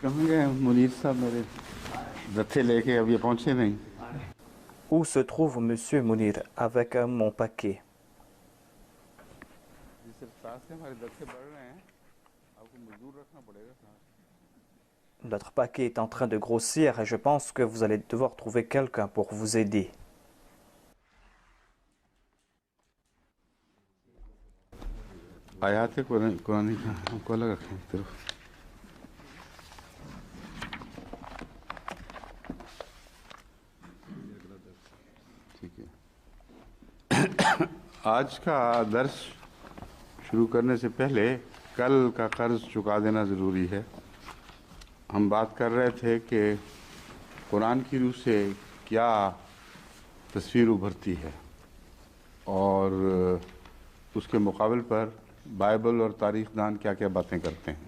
कहाँ गए मुनीर साहब मेरे दत्ते लेके अब ये पहुंचे नहीं. Où se trouve Monsieur Mounir avec mon paquet? जिस रफ्तार से हमारे दत्ते बढ़ रहे हैं आपको मजदूर रखना पड़ेगा साथ. Notre paquet est en train de grossir et je pense que vous allez devoir trouver quelqu'un pour vous aider. आयात कुरानी का हमको अलग रखें एक तरफ. ठीक है. आज का दर्स शुरू करने से पहले कल का कर्ज चुका देना ज़रूरी है. हम बात कर रहे थे कि कुरान की रूह से क्या तस्वीर उभरती है और उसके मुकाबले पर बाइबल और तारीखदान क्या क्या बातें करते हैं.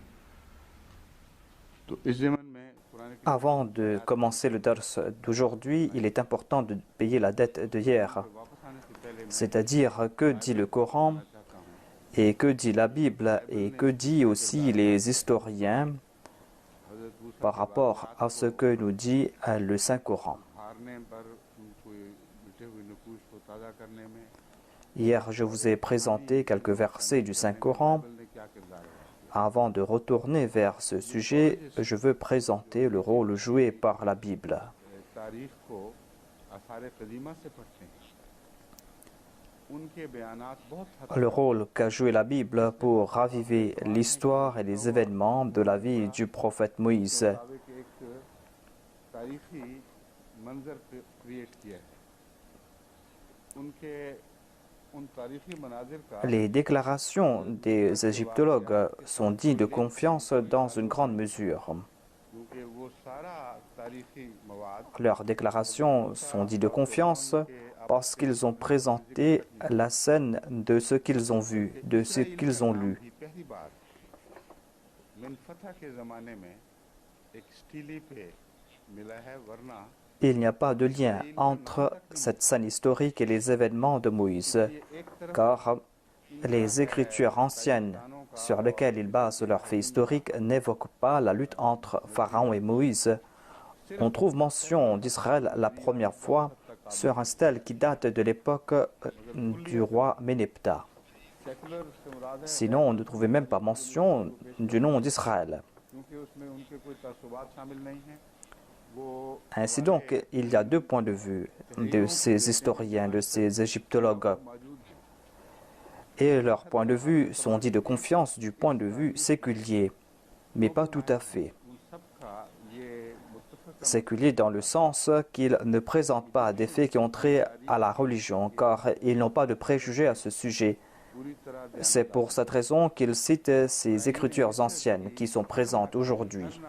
तो इस ज़मन में Avant de commencer le dars d'aujourd'hui, il est important de payer la dette de hier. C'est-à-dire que dit le Coran et que dit la Bible et que dit aussi les historiens par rapport à ce que nous dit le Saint-Coran. Hier, je vous ai présenté quelques versets du Saint-Coran. Avant de retourner vers ce sujet, je veux présenter le rôle joué par la Bible. Le rôle qu'a joué la Bible pour raviver l'histoire et les événements de la vie du prophète Moïse. Les déclarations des égyptologues sont dignes de confiance dans une grande mesure. Leurs déclarations sont dignes de confiance parce qu'ils ont présenté la scène de ce qu'ils ont vu, de ce qu'ils ont lu. Il n'y a pas de lien entre cette scène historique et les événements de Moïse, car les écritures anciennes sur lesquelles ils basent leurs faits historiques n'évoquent pas la lutte entre Pharaon et Moïse. On trouve mention d'Israël la première fois sur un stèle qui date de l'époque du roi Méneptah. Sinon, on ne trouvait même pas mention du nom d'Israël. Ainsi donc, il y a deux points de vue de ces historiens, de ces égyptologues. Et leurs points de vue sont dits de confiance du point de vue séculier, mais pas tout à fait. Séculier dans le sens qu'ils ne présentent pas des faits qui ont trait à la religion, car ils n'ont pas de préjugés à ce sujet. C'est pour cette raison qu'ils citent ces écritures anciennes qui sont présentes aujourd'hui.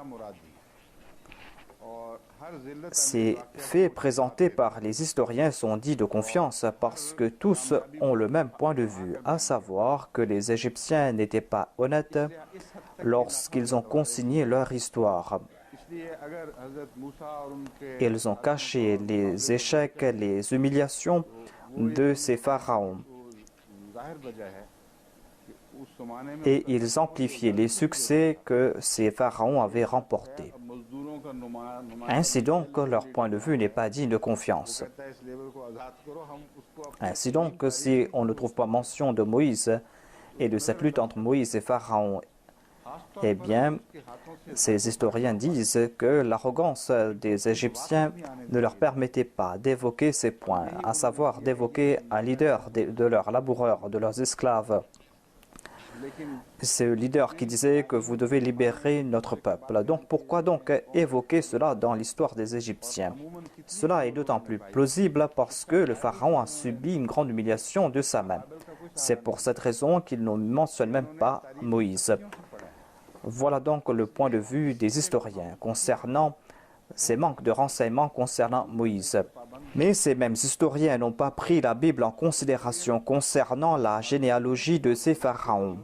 Ces faits présentés par les historiens sont dits de confiance parce que tous ont le même point de vue, à savoir que les Égyptiens n'étaient pas honnêtes lorsqu'ils ont consigné leur histoire. Ils ont caché les échecs, les humiliations de ces pharaons. Et ils amplifiaient les succès que ces pharaons avaient remportés. Ainsi donc, leur point de vue n'est pas digne de confiance. Ainsi donc, si on ne trouve pas mention de Moïse et de cette lutte entre Moïse et Pharaon, eh bien, ces historiens disent que l'arrogance des Égyptiens ne leur permettait pas d'évoquer ces points, à savoir d'évoquer un leader de leurs laboureurs, de leurs esclaves. C'est le leader qui disait que vous devez libérer notre peuple. Donc pourquoi donc évoquer cela dans l'histoire des Égyptiens? Cela est d'autant plus plausible parce que le pharaon a subi une grande humiliation de sa main. C'est pour cette raison qu'il ne mentionne même pas Moïse. Voilà donc le point de vue des historiens concernant ces manques de renseignements concernant Moïse. Mais ces mêmes historiens n'ont pas pris la Bible en considération concernant la généalogie de ces pharaons.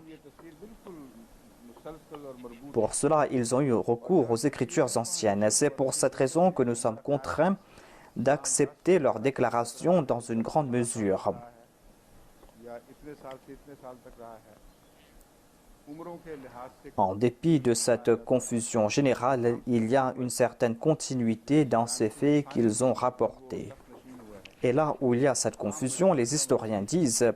Pour cela, ils ont eu recours aux écritures anciennes. C'est pour cette raison que nous sommes contraints d'accepter leurs déclarations dans une grande mesure. En dépit de cette confusion générale, il y a une certaine continuité dans ces faits qu'ils ont rapportés. Et là où il y a cette confusion, les historiens disent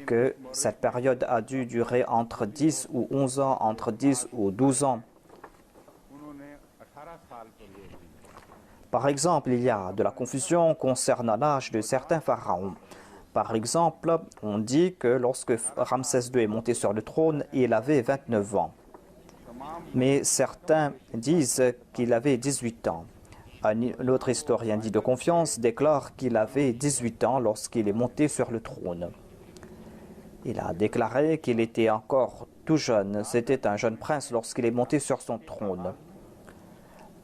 que cette période a dû durer entre 10 ou 11 ans, entre 10 ou 12 ans. Par exemple, il y a de la confusion concernant l'âge de certains pharaons. Par exemple, on dit que lorsque Ramsès II est monté sur le trône, il avait 29 ans. Mais certains disent qu'il avait 18 ans. Un autre historien dit de confiance déclare qu'il avait 18 ans lorsqu'il est monté sur le trône. Il a déclaré qu'il était encore tout jeune. C'était un jeune prince lorsqu'il est monté sur son trône.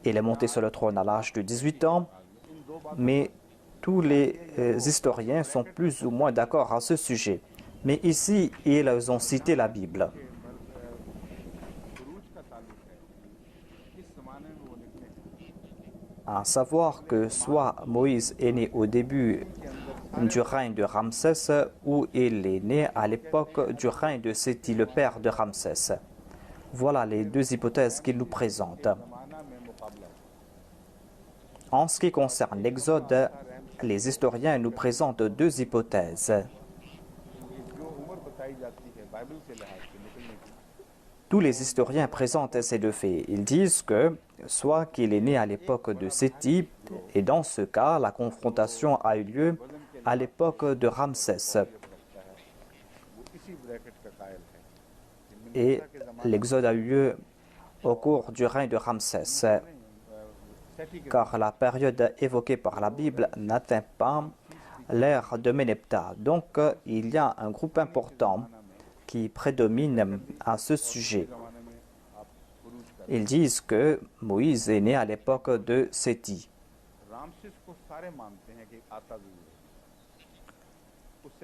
Il est monté sur le trône à l'âge de 18 ans, mais tous les historiens sont plus ou moins d'accord à ce sujet. Mais ici, ils ont cité la Bible. À savoir que soit Moïse est né au début du règne de Ramsès ou il est né à l'époque du règne de Séti, le père de Ramsès. Voilà les deux hypothèses qu'il nous présente. En ce qui concerne l'Exode, les historiens nous présentent deux hypothèses. Tous les historiens présentent ces deux faits. Ils disent que soit qu'il est né à l'époque de Séti, et dans ce cas, la confrontation a eu lieu à l'époque de Ramsès. Et l'Exode a eu lieu au cours du règne de Ramsès, car la période évoquée par la Bible n'atteint pas l'ère de Méneptah. Donc, il y a un groupe important qui prédomine à ce sujet. Ils disent que Moïse est né à l'époque de Séti.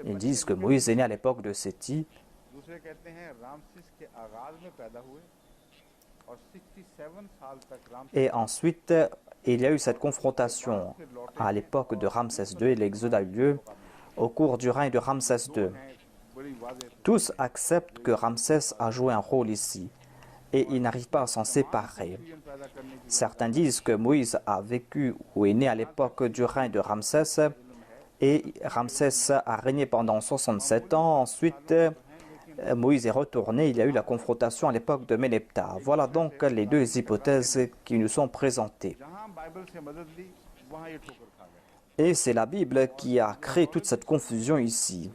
Ils disent que Moïse est né à l'époque de Séti. Et ensuite, il y a eu cette confrontation à l'époque de Ramsès II et l'Exode a eu lieu au cours du règne de Ramsès II. Tous acceptent que Ramsès a joué un rôle ici et ils n'arrivent pas à s'en séparer. Certains disent que Moïse a vécu ou est né à l'époque du règne de Ramsès et Ramsès a régné pendant 67 ans. Ensuite, Moïse est retourné, il y a eu la confrontation à l'époque de Méneptah. Voilà donc les deux hypothèses qui nous sont présentées. Et c'est la Bible qui a créé toute cette confusion ici.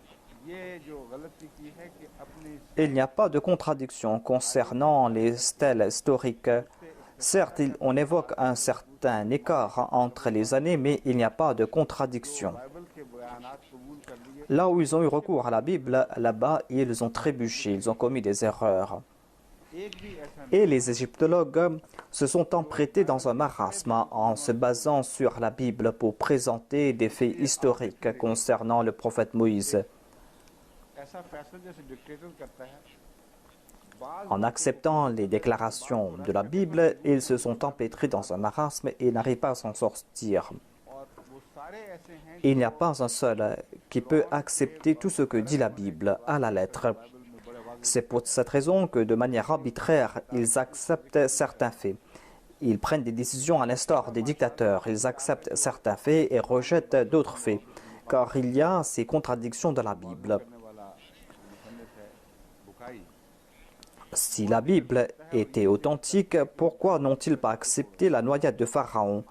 Il n'y a pas de contradiction concernant les stèles historiques. Certes, on évoque un certain écart entre les années, mais il n'y a pas de contradiction. Là où ils ont eu recours à la Bible, là-bas, ils ont trébuché, ils ont commis des erreurs. Et les égyptologues se sont empruntés dans un marasme en se basant sur la Bible pour présenter des faits historiques concernant le prophète Moïse. En acceptant les déclarations de la Bible, ils se sont empêtrés dans un marasme et n'arrivent pas à s'en sortir. Il n'y a pas un seul qui peut accepter tout ce que dit la Bible à la lettre. C'est pour cette raison que de manière arbitraire, ils acceptent certains faits. Ils prennent des décisions à l'instar des dictateurs. Ils acceptent certains faits et rejettent d'autres faits, car il y a ces contradictions dans la Bible. Si la Bible était authentique, pourquoi n'ont-ils pas accepté la noyade de Pharaon,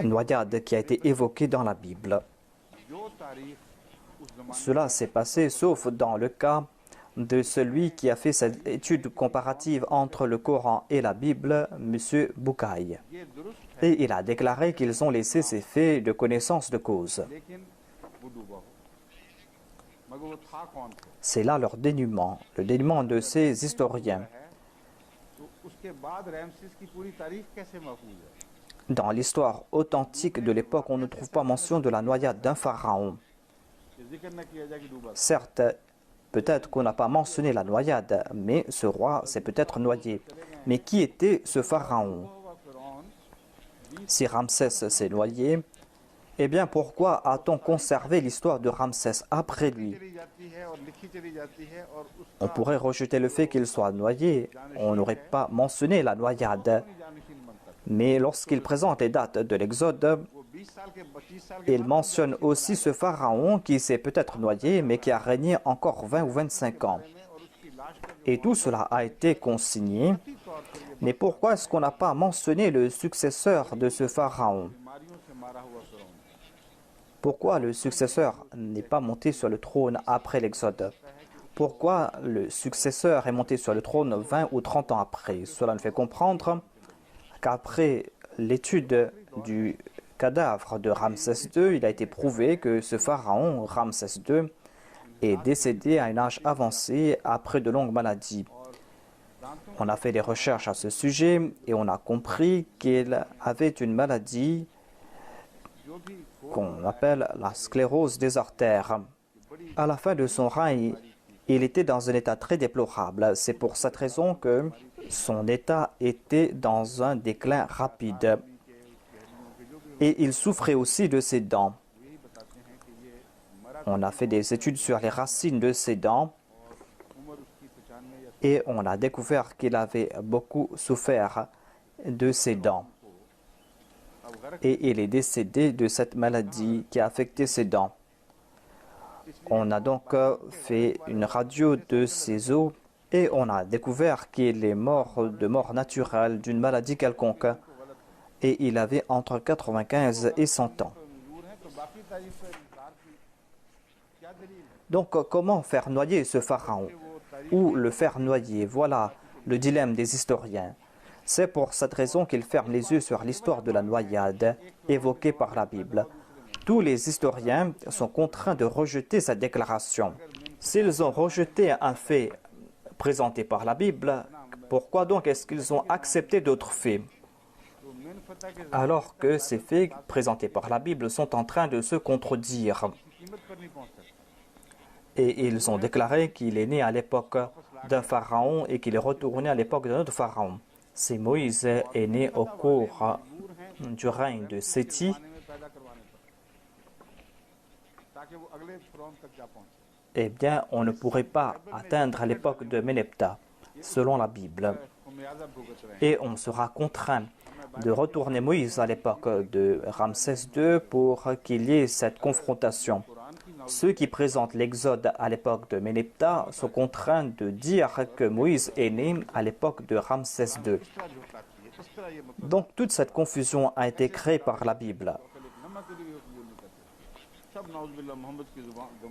noyade qui a été évoquée dans la Bible? Cela s'est passé sauf dans le cas de celui qui a fait cette étude comparative entre le Coran et la Bible, M. Bukai. Et il a déclaré qu'ils ont laissé ces faits de connaissance de cause. C'est là leur dénuement, le dénuement de ces historiens. Dans l'histoire authentique de l'époque, on ne trouve pas mention de la noyade d'un pharaon. Certes, peut-être qu'on n'a pas mentionné la noyade, mais ce roi s'est peut-être noyé. Mais qui était ce pharaon? Si Ramsès s'est noyé, Eh bien, pourquoi a-t-on conservé l'histoire de Ramsès après lui? On pourrait rejeter le fait qu'il soit noyé. On n'aurait pas mentionné la noyade. Mais lorsqu'il présente les dates de l'Exode, il mentionne aussi ce pharaon qui s'est peut-être noyé, mais qui a régné encore 20 ou 25 ans. Et tout cela a été consigné. Mais pourquoi est-ce qu'on n'a pas mentionné le successeur de ce pharaon? Pourquoi le successeur n'est pas monté sur le trône après l'Exode? Pourquoi le successeur est monté sur le trône 20 ou 30 ans après? Cela nous fait comprendre qu'après l'étude du cadavre de Ramsès II, il a été prouvé que ce pharaon, Ramsès II, est décédé à un âge avancé après de longues maladies. On a fait des recherches à ce sujet et on a compris qu'il avait une maladie qu'on appelle la sclérose des artères. À la fin de son règne, il était dans un état très déplorable. C'est pour cette raison que son état était dans un déclin rapide. Et il souffrait aussi de ses dents. On a fait des études sur les racines de ses dents et on a découvert qu'il avait beaucoup souffert de ses dents. Et il est décédé de cette maladie qui a affecté ses dents. On a donc fait une radio de ses os et on a découvert qu'il est mort de mort naturelle d'une maladie quelconque. Et il avait entre 95 et 100 ans. Donc, comment faire noyer ce pharaon? Ou le faire noyer? Voilà le dilemme des historiens. C'est pour cette raison qu'ils ferment les yeux sur l'histoire de la noyade évoquée par la Bible. Tous les historiens sont contraints de rejeter cette déclaration. S'ils ont rejeté un fait présenté par la Bible, pourquoi donc est-ce qu'ils ont accepté d'autres faits? Alors que ces faits présentés par la Bible sont en train de se contredire. Et ils ont déclaré qu'il est né à l'époque d'un pharaon et qu'il est retourné à l'époque d'un autre pharaon. C'est Moïse est né au cours du règne de Séthi. Eh bien, on ne pourrait pas atteindre à l'époque de Ménephta, selon la Bible. Et on sera contraint de retourner Moïse à l'époque de Ramsès II pour qu'il y ait cette confrontation. Ceux qui présentent l'Exode à l'époque de Ménephta sont contraints de dire que Moïse est né à l'époque de Ramsès II. Donc toute cette confusion a été créée par la Bible.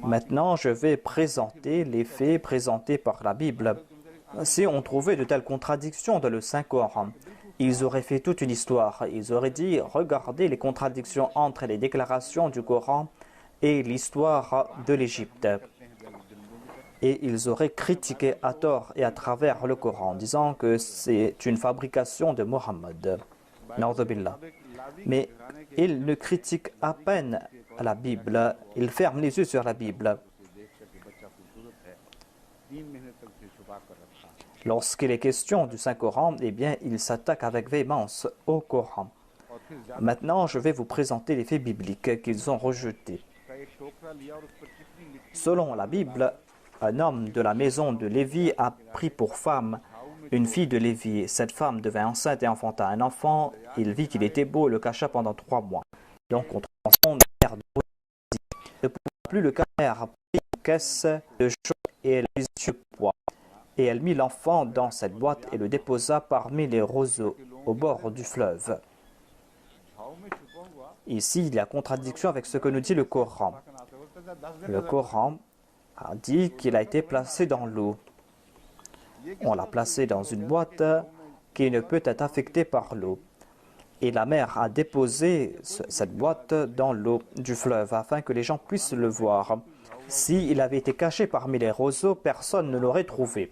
Maintenant, je vais présenter les faits présentés par la Bible. Si on trouvait de telles contradictions dans le Saint-Coran, ils auraient fait toute une histoire. Ils auraient dit, regardez les contradictions entre les déclarations du Coran et l'histoire de l'Égypte. Et ils auraient critiqué à tort et à travers le Coran, disant que c'est une fabrication de Mohammed. Na'udhu-billah. Mais ils ne critiquent à peine la Bible, ils ferment les yeux sur la Bible. Lorsqu'il est question du Saint-Coran, eh bien, ils s'attaquent avec véhémence au Coran. Maintenant, je vais vous présenter les faits bibliques qu'ils ont rejetés. Selon la Bible, un homme de la maison de Lévi a pris pour femme une fille de Lévi. Cette femme devint enceinte et enfanta un enfant. Il vit qu'il était beau et le cacha pendant 3 mois. Donc, on transforme la mère de Lévi. Ne pouvant plus le cacher, elle a pris une caisse de choc et elle mit sur le poids. Et elle mit l'enfant dans cette boîte et le déposa parmi les roseaux au bord du fleuve. Ici, il y a contradiction avec ce que nous dit le Coran. Le Coran a dit qu'il a été placé dans l'eau. On l'a placé dans une boîte qui ne peut être affectée par l'eau. Et la mère a déposé cette boîte dans l'eau du fleuve afin que les gens puissent le voir. S'il avait été caché parmi les roseaux, personne ne l'aurait trouvé.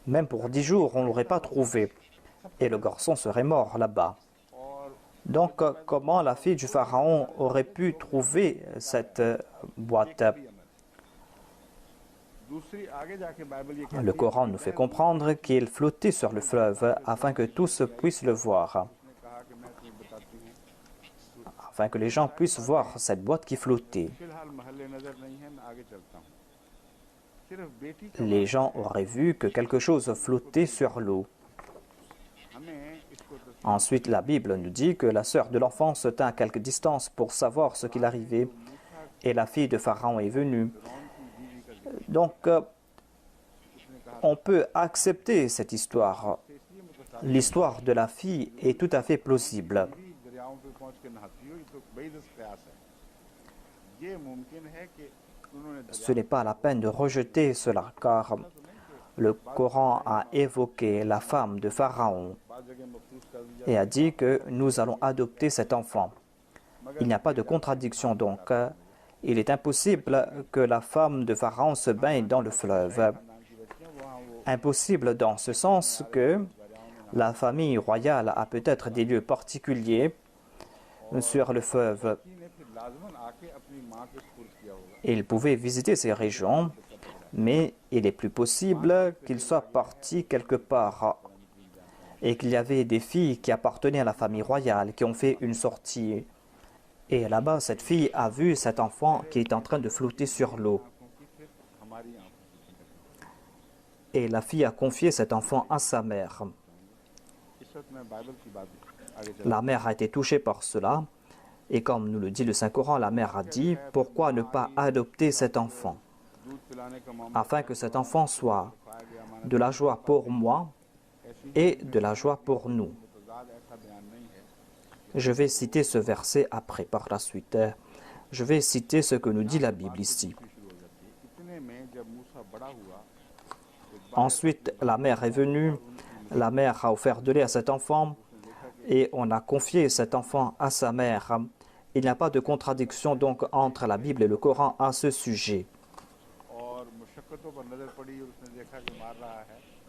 Même pour 10 jours, on ne l'aurait pas trouvé. Et le garçon serait mort là-bas. Donc, comment la fille du pharaon aurait pu trouver cette boîte? Le Coran nous fait comprendre qu'il flottait sur le fleuve afin que tous puissent le voir. afin que les gens puissent voir cette boîte qui flottait. Les gens auraient vu que quelque chose flottait sur l'eau. Ensuite, la Bible nous dit que la sœur de l'enfant se tint à quelque distance pour savoir ce qu'il arrivait, et la fille de Pharaon est venue. Donc, on peut accepter cette histoire. L'histoire de la fille est tout à fait plausible. Ce n'est pas la peine de rejeter cela, car le Coran a évoqué la femme de Pharaon et a dit que nous allons adopter cet enfant. Il n'y a pas de contradiction donc. Il est impossible que la femme de Pharaon se baigne dans le fleuve. Impossible dans ce sens que la famille royale a peut-être des lieux particuliers sur le fleuve. Ils pouvaient visiter ces régions, mais il est plus possible qu'ils soient partis quelque part et qu'il y avait des filles qui appartenaient à la famille royale qui ont fait une sortie. Et là-bas, cette fille a vu cet enfant qui est en train de flotter sur l'eau. Et la fille a confié cet enfant à sa mère. La mère a été touchée par cela. Et comme nous le dit le Saint-Coran, la mère a dit « Pourquoi ne pas adopter cet enfant afin que cet enfant soit de la joie pour moi et de la joie pour nous ?» Je vais citer ce verset après, par la suite. Je vais citer ce que nous dit la Bible ici. Ensuite, la mère est venue, la mère a offert de lait à cet enfant et on a confié cet enfant à sa mère. Il n'y a pas de contradiction donc entre la Bible et le Coran à ce sujet.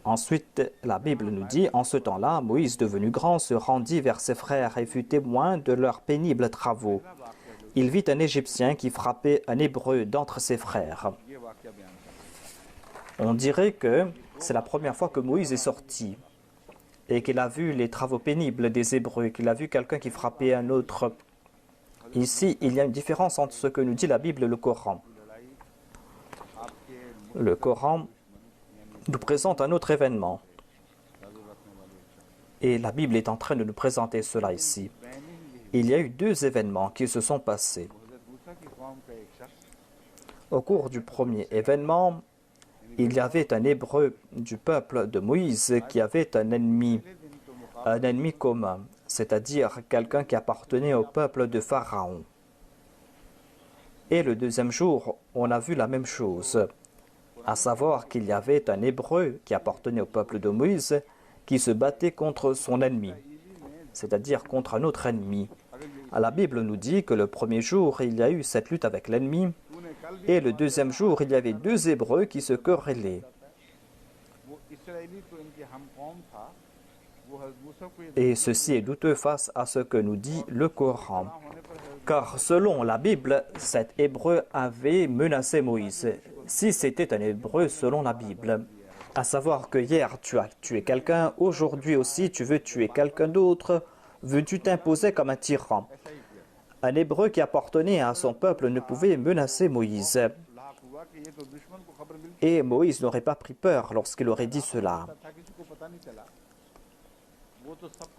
Ensuite, la Bible nous dit, en ce temps-là, Moïse, devenu grand, se rendit vers ses frères et fut témoin de leurs pénibles travaux. Il vit un Égyptien qui frappait un Hébreu d'entre ses frères. On dirait que c'est la première fois que Moïse est sorti et qu'il a vu les travaux pénibles des Hébreux, qu'il a vu quelqu'un qui frappait un autre. Ici, il y a une différence entre ce que nous dit la Bible et le Coran. Le Coran nous présente un autre événement. Et la Bible est en train de nous présenter cela ici. Il y a eu deux événements qui se sont passés. Au cours du premier événement, il y avait un Hébreu du peuple de Moïse qui avait un ennemi commun, c'est-à-dire quelqu'un qui appartenait au peuple de Pharaon. Et le deuxième jour, on a vu la même chose, à savoir qu'il y avait un Hébreu qui appartenait au peuple de Moïse qui se battait contre son ennemi, c'est-à-dire contre un autre ennemi. La Bible nous dit que le premier jour, il y a eu cette lutte avec l'ennemi, et le deuxième jour, il y avait deux Hébreux qui se querellaient. Et ceci est douteux face à ce que nous dit le Coran. Car selon la Bible, cet Hébreu avait menacé Moïse. Si c'était un Hébreu selon la Bible, à savoir que hier tu as tué quelqu'un, aujourd'hui aussi tu veux tuer quelqu'un d'autre, veux-tu t'imposer comme un tyran? Un Hébreu qui appartenait à son peuple ne pouvait menacer Moïse. Et Moïse n'aurait pas pris peur lorsqu'il aurait dit cela.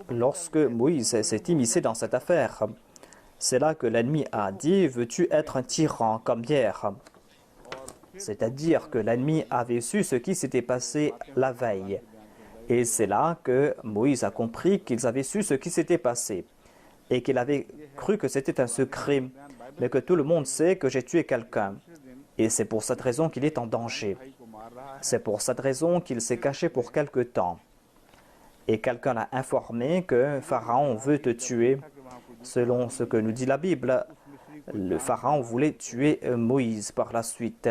Lorsque Moïse s'est immiscé dans cette affaire, c'est là que l'ennemi a dit « Veux-tu être un tyran comme hier ?» C'est-à-dire que l'ennemi avait su ce qui s'était passé la veille. Et c'est là que Moïse a compris qu'ils avaient su ce qui s'était passé et qu'il avait cru que c'était un secret, mais que tout le monde sait que j'ai tué quelqu'un. Et c'est pour cette raison qu'il est en danger. C'est pour cette raison qu'il s'est caché pour quelque temps. Et quelqu'un l'a informé que Pharaon veut te tuer. Selon ce que nous dit la Bible, le Pharaon voulait tuer Moïse par la suite.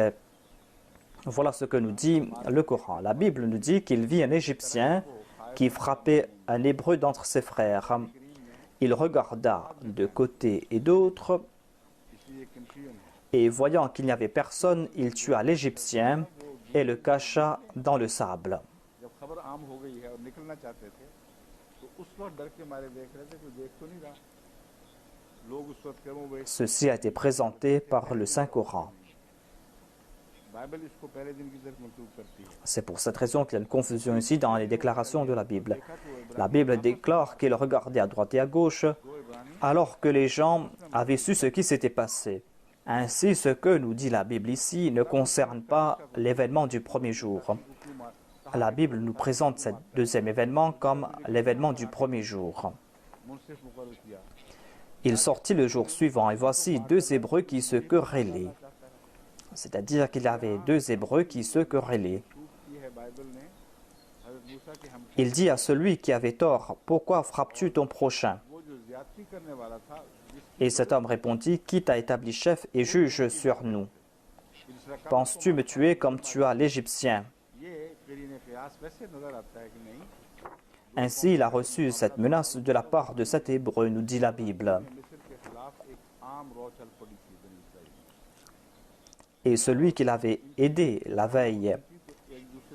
Voilà ce que nous dit le Coran. La Bible nous dit qu'il vit un Égyptien qui frappait un Hébreu d'entre ses frères. Il regarda de côté et d'autre, et voyant qu'il n'y avait personne, il tua l'Égyptien et le cacha dans le sable. लोग उस वक्त कर्मों में Ceci a été présenté par le Saint-Coran. Bible इसको पहले दिन की तरफ मंसूब करती है। C'est pour cette raison qu'il y a une confusion ici dans les déclarations de la Bible. La Bible déclare qu'il regardait à droite et à gauche alors que les gens avaient su ce qui s'était passé. Ainsi, ce que nous dit la Bible ici ne concerne pas l'événement du premier jour. La Bible nous présente ce deuxième événement comme l'événement du premier jour. मुंसिफ मुकर्रर किया। Il sortit le jour suivant et voici deux Hébreux qui se querellaient. C'est-à-dire qu'il y avait deux Hébreux qui se querellaient. की है बाइबल ने हज़रत मूसा के हम Il dit à celui qui avait tort, « Pourquoi frappes-tu ton prochain ?» वो जो ज्यादती करने वाला था Et cet homme répondit, « Qui t'a établi chef et juge sur nous? Penses-tu me tuer comme tu as l'Égyptien ?» ये करीने क़ियास वैसे नजर आता है कि नहीं Ainsi, il a reçu cette menace de la part de cet Hébreu, nous dit la Bible. मिस्र के खिलाफ एक आम रौ चल पड़ी थी बनी Israel. Et celui qui l'avait aidé la veille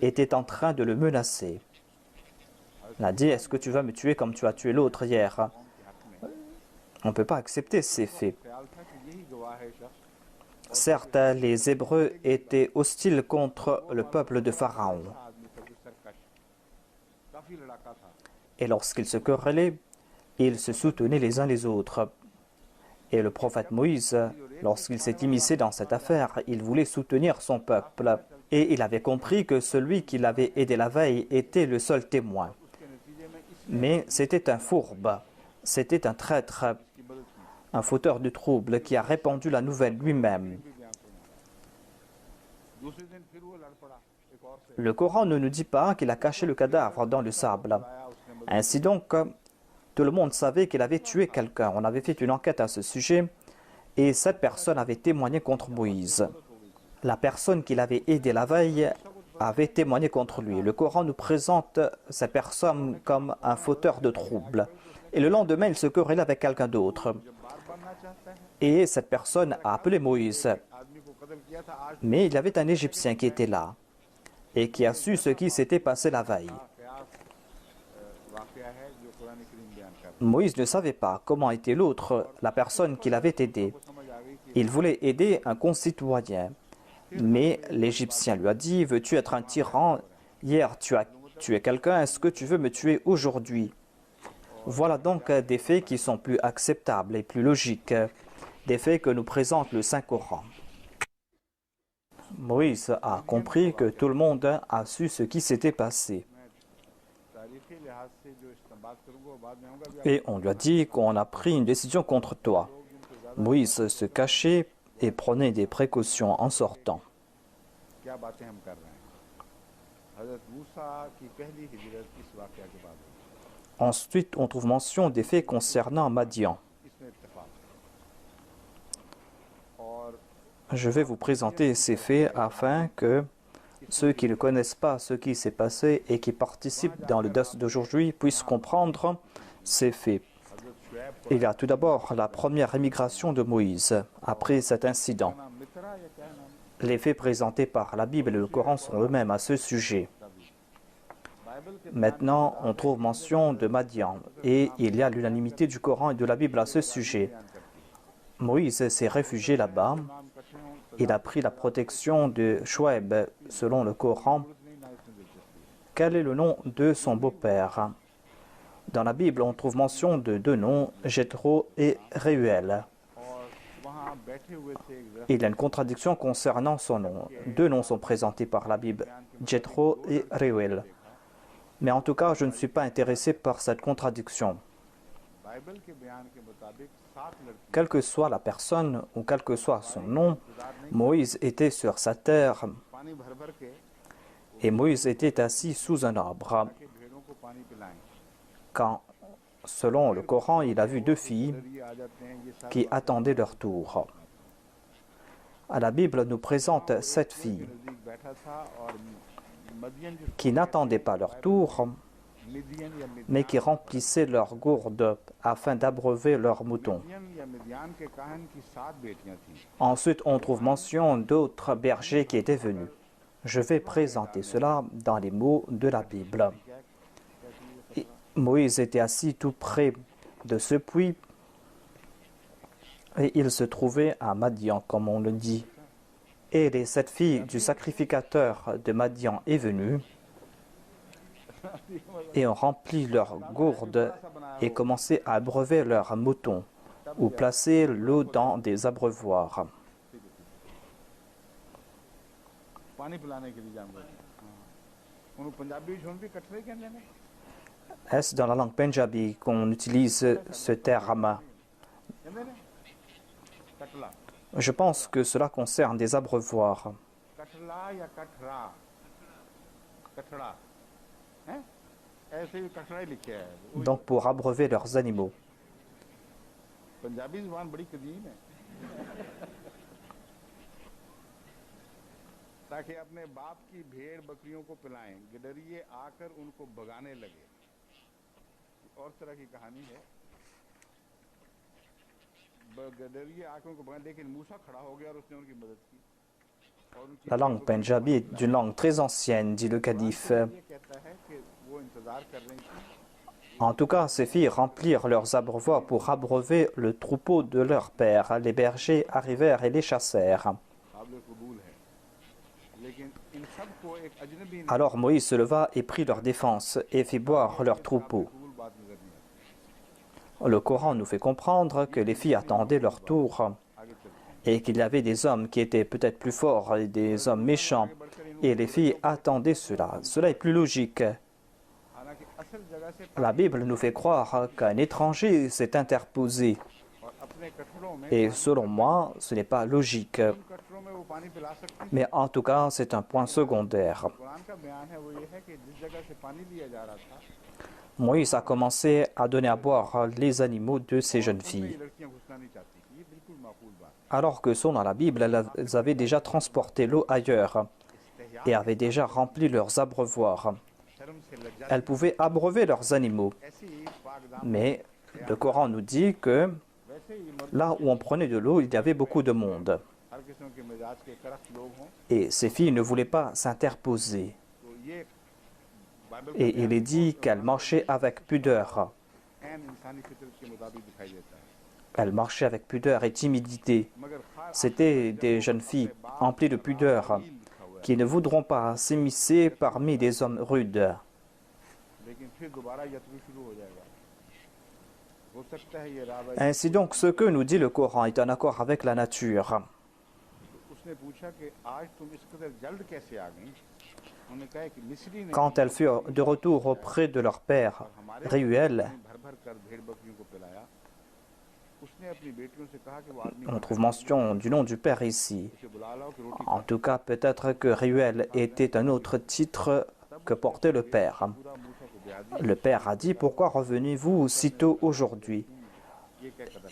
était en train de le menacer. Il a dit, « Est-ce que tu vas me tuer comme tu as tué l'autre hier ?» On ne peut pas accepter ces faits. ख्याल था कि यही गवाह है शख्स Certes, les Hébreux étaient hostiles contre le peuple de Pharaon. आदमी सबसे सरकश काफी लड़ाका था। Et lorsqu'ils se querellaient, ils se soutenaient les uns les autres. Et le prophète Moïse, lorsqu'il s'est immiscé dans cette affaire, il voulait soutenir son peuple. Et il avait compris que celui qui l'avait aidé la veille était le seul témoin. Mais c'était un fourbe, c'était un traître, un fauteur de troubles qui a répandu la nouvelle lui-même. दूसरे दिन फिर वो लड़ पड़ा एक और से Le Coran ne nous dit pas qu'il a caché le cadavre dans le sable. आया उसने Ainsi donc, tout le monde savait qu'il avait tué quelqu'un. On avait fait une enquête à ce sujet et cette personne avait témoigné contre Moïse. La personne qui l'avait aidé la veille avait témoigné contre lui. Le Coran nous présente cette personne comme un fauteur de troubles. Et le lendemain, il se querellait avec quelqu'un d'autre. बार बनना चाहता है Et cette personne a appelé Moïse. आदमी को कत्ल किया था आज Mais il y avait un Égyptien qui était là et qui a su ce qui s'était passé la veille. क़ियास वाक़या है जो कुरान करीम बयान कर Moïse ne savait pas comment était l'autre, la personne qui l'avait aidé. समझ आ गई कि Il voulait aider un concitoyen. Mais l'Égyptien lui a dit, « Veux-tu être un tyran? Hier, tu as tué quelqu'un, est-ce que tu veux me tuer aujourd'hui ?» Voilà donc des faits qui sont plus acceptables et plus logiques, des faits que nous présente le Saint-Coran. Moïse a compris que tout le monde a su ce qui s'était passé. तारीख़ी लिहाज से जो इस्तेमाल करूँगा वो बाद में आऊँगा भी Et on lui a dit qu'on a pris une décision contre toi. Moïse se cachait et prenait des précautions en sortant. क्या बातें हम कर रहे हैं। हज़रत मूसा की पहली हिजरत इस वाक़या के बाद हुई। Ensuite, on trouve mention des faits concernant Madian. इसमें इत्तेफाक है। और Je vais vous présenter ces faits afin que ceux qui ne connaissent pas ce qui s'est passé et qui participent dans le dars d'aujourd'hui puissent comprendre ces faits. हज़रत शुएब को Il y a tout d'abord la première émigration de Moïse après cet incident. नाम मित्रा या क्या नाम Les faits présentés par la Bible et le Coran sont eux-mêmes à ce sujet. Bible के Maintenant, on trouve mention de Madian et il y a l'unanimité du Coran et de la Bible à ce sujet. Moïse s'est réfugié là-bas. नाम कठिन हो Il a pris la protection de Chouaib selon le Coran. नहीं ना इसमें दिलचस्पी। Quel est le nom de son beau-père? Dans la Bible, on trouve mention de deux noms, Jéthro et Réuel. और वहाँ बैठे हुए थे एक दरख्त Il y a une contradiction concernant son nom. Deux noms sont présentés par la Bible, Jéthro et Réuel. Mais en tout cas, je ne suis pas intéressé par cette contradiction. Bible के बयान के मुताबिक 7 लड़की Quelle que soit la personne ou quel que soit son nom, Moïse était sur sa terre पानी भर भर के et Moïse était assis sous un arbre. के भेड़ों को पानी पिलाएं। Quand, selon le Coran, il a vu deux filles ये आ जाते हैं ये सारे qui attendaient leur tour. La Bible nous présente sept filles नजदीक बैठा था और मदियन जिसको qui n'attendaient pas leur tour, मिदियन या mais qui remplissaient leurs gourdes afin d'abreuver leurs moutons. मिदियन या मिदियान के काहन की 7 बेटियां थीं। Ensuite, on trouve mention d'autres bergers qui étaient venus. Je vais présenter cela dans les mots de la Bible. Et Moïse était assis tout près de ce puits Et il se trouvait à Madian, comme on le dit. Et les 7 filles du sacrificateur de Madian est venue et ont rempli leurs gourdes et commencé à abreuver leurs moutons ou placer l'eau dans des abreuvoirs. Est-ce dans la langue punjabi qu'on utilise ce terme? Je pense que cela concerne des abreuvoirs. Donc pour abreuver leurs animaux. ताकि अपने बाप की भेड़ बकरियों को पिलाएं, गिडरिए आकर उनको भगाने लगे। और तरह की कहानी है। गिडरिए आकर उनको भगाने, लेकिन मूसा खड़ा हो गया और उसने उनकी मदद की। La langue punjabi est d'une langue très ancienne, dit le calife. En tout cas, ces filles remplirent leurs abreuvoirs pour abreuver le troupeau de leur père. Les bergers arrivèrent et les chassèrent. Alors Moïse se leva et prit leur défense et fit boire leur troupeau. Le Coran nous fait comprendre que les filles attendaient leur tour et qu'il y avait des hommes qui étaient peut-être plus forts et des hommes méchants. Et les filles attendaient cela. Cela est plus logique. La Bible nous fait croire qu'un étranger s'est interposé. Et selon moi, ce n'est pas logique. Mais en tout cas, c'est un point secondaire. Moïse a commencé à donner à boire les animaux de ces jeunes filles. Alors que selon la Bible, elles avaient déjà transporté l'eau ailleurs et avaient déjà rempli leurs abreuvoirs. Elles pouvaient abreuver leurs animaux. Mais le Coran nous dit que là où on prenait de l'eau, il y avait beaucoup de monde. Et ces filles ne voulaient pas s'interposer. Et il est dit qu'elles marchaient avec pudeur. Elles marchaient avec pudeur et timidité. C'étaient des jeunes filles emplies de pudeur qui ne voudront pas s'immiscer parmi des hommes rudes. Ainsi donc, ce que nous dit le Coran est en accord avec la nature. Quand elles furent de retour auprès de leur père, Réuel, on trouve mention du nom du père ici. En tout cas, peut-être que Réuel était un autre titre que portait le père. Le père a dit « Pourquoi revenez-vous si tôt aujourd'hui ?»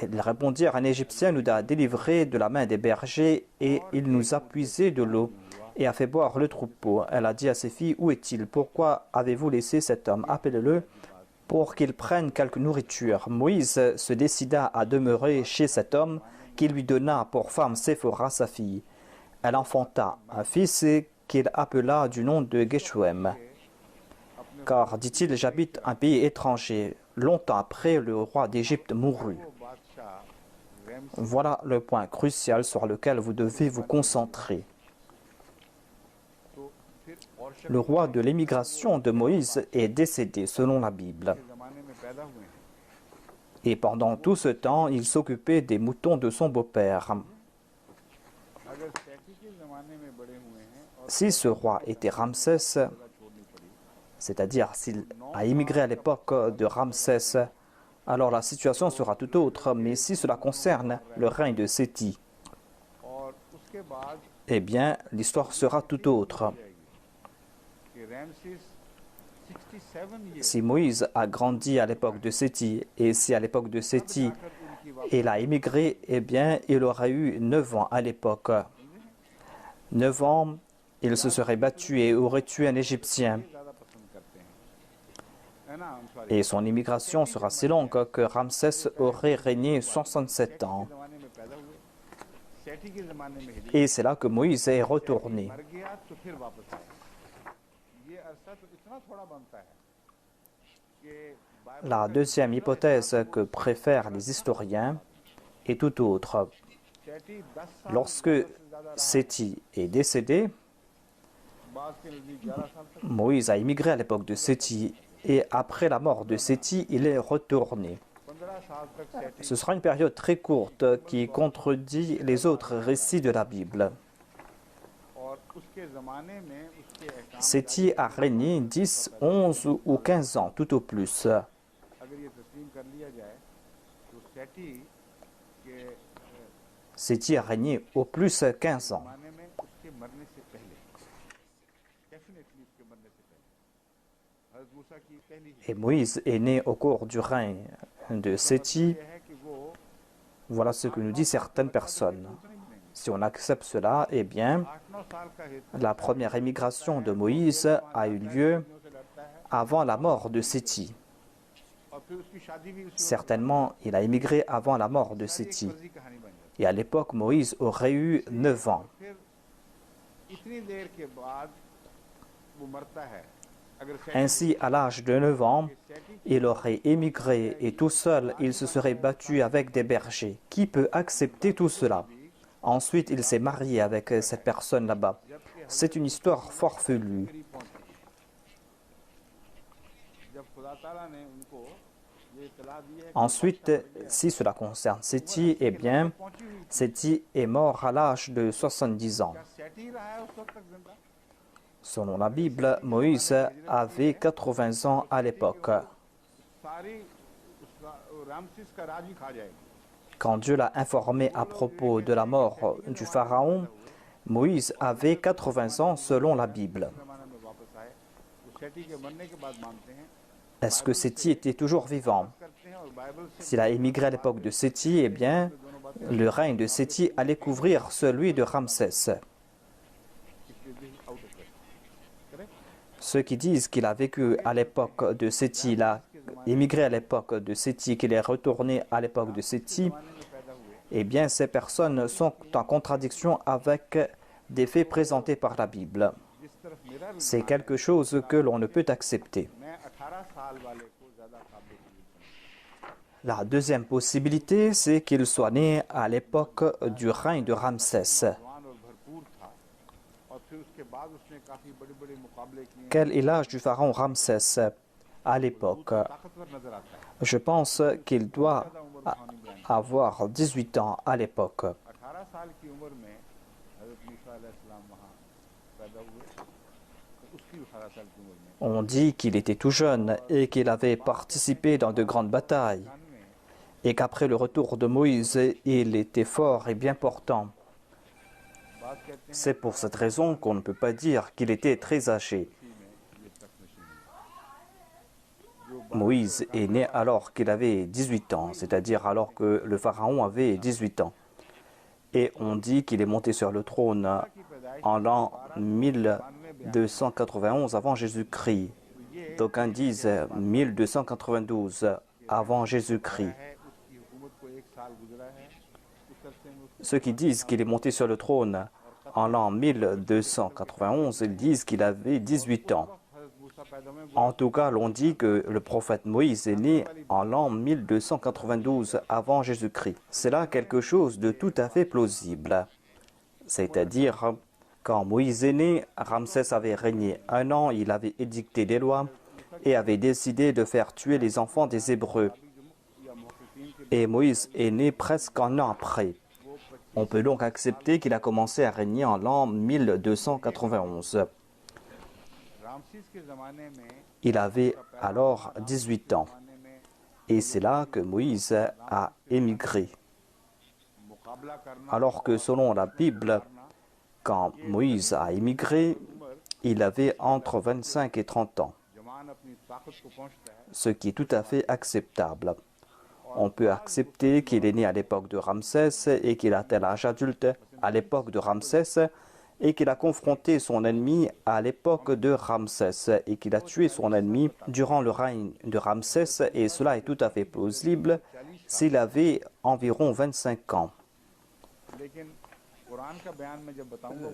Ils répondirent « Un Égyptien nous a délivrés de la main des bergers et il nous a puisé de l'eau et a fait boire le troupeau. » Elle a dit à ses filles « Où est-il? Pourquoi avez-vous laissé cet homme? Appelez-le pour qu'il prenne quelque nourriture. » Moïse se décida à demeurer chez cet homme qui lui donna pour femme Séphora, sa fille. Elle enfanta un fils qu'il appela du nom de Geshuem. Car, dit-il, j'habite un pays étranger. Longtemps après, le roi d'Égypte mourut. Voilà le point crucial sur lequel vous devez vous concentrer. Le roi de l'émigration de Moïse est décédé selon la Bible. Et pendant tout ce temps, il s'occupait des moutons de son beau-père. Si ce roi était Ramsès, c'est-à-dire s'il a immigré à l'époque de Ramsès, alors la situation sera tout autre. Mais si cela concerne le règne de Séthi, eh bien, l'histoire sera tout autre. Si Moïse a grandi à l'époque de Séthi, et si à l'époque de Séthi, il a immigré, eh bien, il aurait eu 9 ans à l'époque. 9 ans, il se serait battu et aurait tué un Égyptien. Et son immigration sera si longue que Ramsès aurait régné 67 ans. Et c'est là que Moïse est retourné. La deuxième hypothèse que préfèrent les historiens et tout autre. Lorsque Séthi est décédé, Moïse a immigré à l'époque de Séthi et après la mort de Séthi, il est retourné. Ce sera une période très courte qui contredit les autres récits de la Bible. Séthi a régné 10, 11 ou 15 ans, tout au plus. Séthi a régné au plus 15 ans. Et Moïse est né au cours du règne de Séthi. Voilà ce que nous disent certaines personnes. Si on accepte cela, eh bien, la première émigration de Moïse a eu lieu avant la mort de Séthi. Certainement, il a émigré avant la mort de Séthi. Et à l'époque, Moïse aurait eu 9 ans. Ainsi, à l'âge de 9 ans, il aurait émigré et tout seul, il se serait battu avec des bergers. Qui peut accepter tout cela? Ensuite, il s'est marié avec cette personne là-bas. C'est une histoire farfelue. Ensuite, si cela concerne Séthi, eh bien, Séthi est mort à l'âge de 70 ans. Selon la Bible, Moïse avait 80 ans à l'époque. Quand Dieu l'a informé à propos de la mort du Pharaon, Moïse avait 80 ans selon la Bible. Est-ce que Séthi était toujours vivant? S'il a émigré à l'époque de Séthi, eh bien, le règne de Séthi allait couvrir celui de Ramsès. Ceux qui disent qu'il a vécu à l'époque de Séthi, il a émigré à l'époque de Séthi, qu'il est retourné à l'époque de Séthi, eh bien, ces personnes sont en contradiction avec des faits présentés par la Bible. C'est quelque chose que l'on ne peut accepter. La deuxième possibilité, c'est qu'il soit né à l'époque du règne de Ramsès. Quel est l'âge du pharaon Ramsès à l'époque? Je pense qu'il doit avoir 18 ans à l'époque. On dit qu'il était tout jeune et qu'il avait participé dans de grandes batailles et qu'après le retour de Moïse, il était fort et bien portant. C'est pour cette raison qu'on ne peut pas dire qu'il était très âgé. Moïse est né alors qu'il avait 18 ans, c'est-à-dire alors que le pharaon avait 18 ans. Et on dit qu'il est monté sur le trône en l'an 1291 avant Jésus-Christ. D'aucuns disent 1292 avant Jésus-Christ. Ceux qui disent qu'il est monté sur le trône en l'an 1291, ils disent qu'il avait 18 ans. En tout cas, l'on dit que le prophète Moïse est né en l'an 1292 avant Jésus-Christ. C'est là quelque chose de tout à fait plausible. C'est-à-dire, quand Moïse est né, Ramsès avait régné 1 an, il avait édicté des lois et avait décidé de faire tuer les enfants des Hébreux. Et Moïse est né presque un an après. On peut donc accepter qu'il a commencé à régner en l'an 1291. Il avait alors 18 ans. Et c'est là que Moïse a émigré. Alors que selon la Bible, quand Moïse a émigré, il avait entre 25 et 30 ans. Ce qui est tout à fait acceptable. On peut accepter qu'il est né à l'époque de Ramsès et qu'il a atteint l'âge adulte à l'époque de Ramsès et qu'il a confronté son ennemi à l'époque de Ramsès et qu'il a tué son ennemi durant le règne de Ramsès, et cela est tout à fait plausible s'il avait environ 25 ans.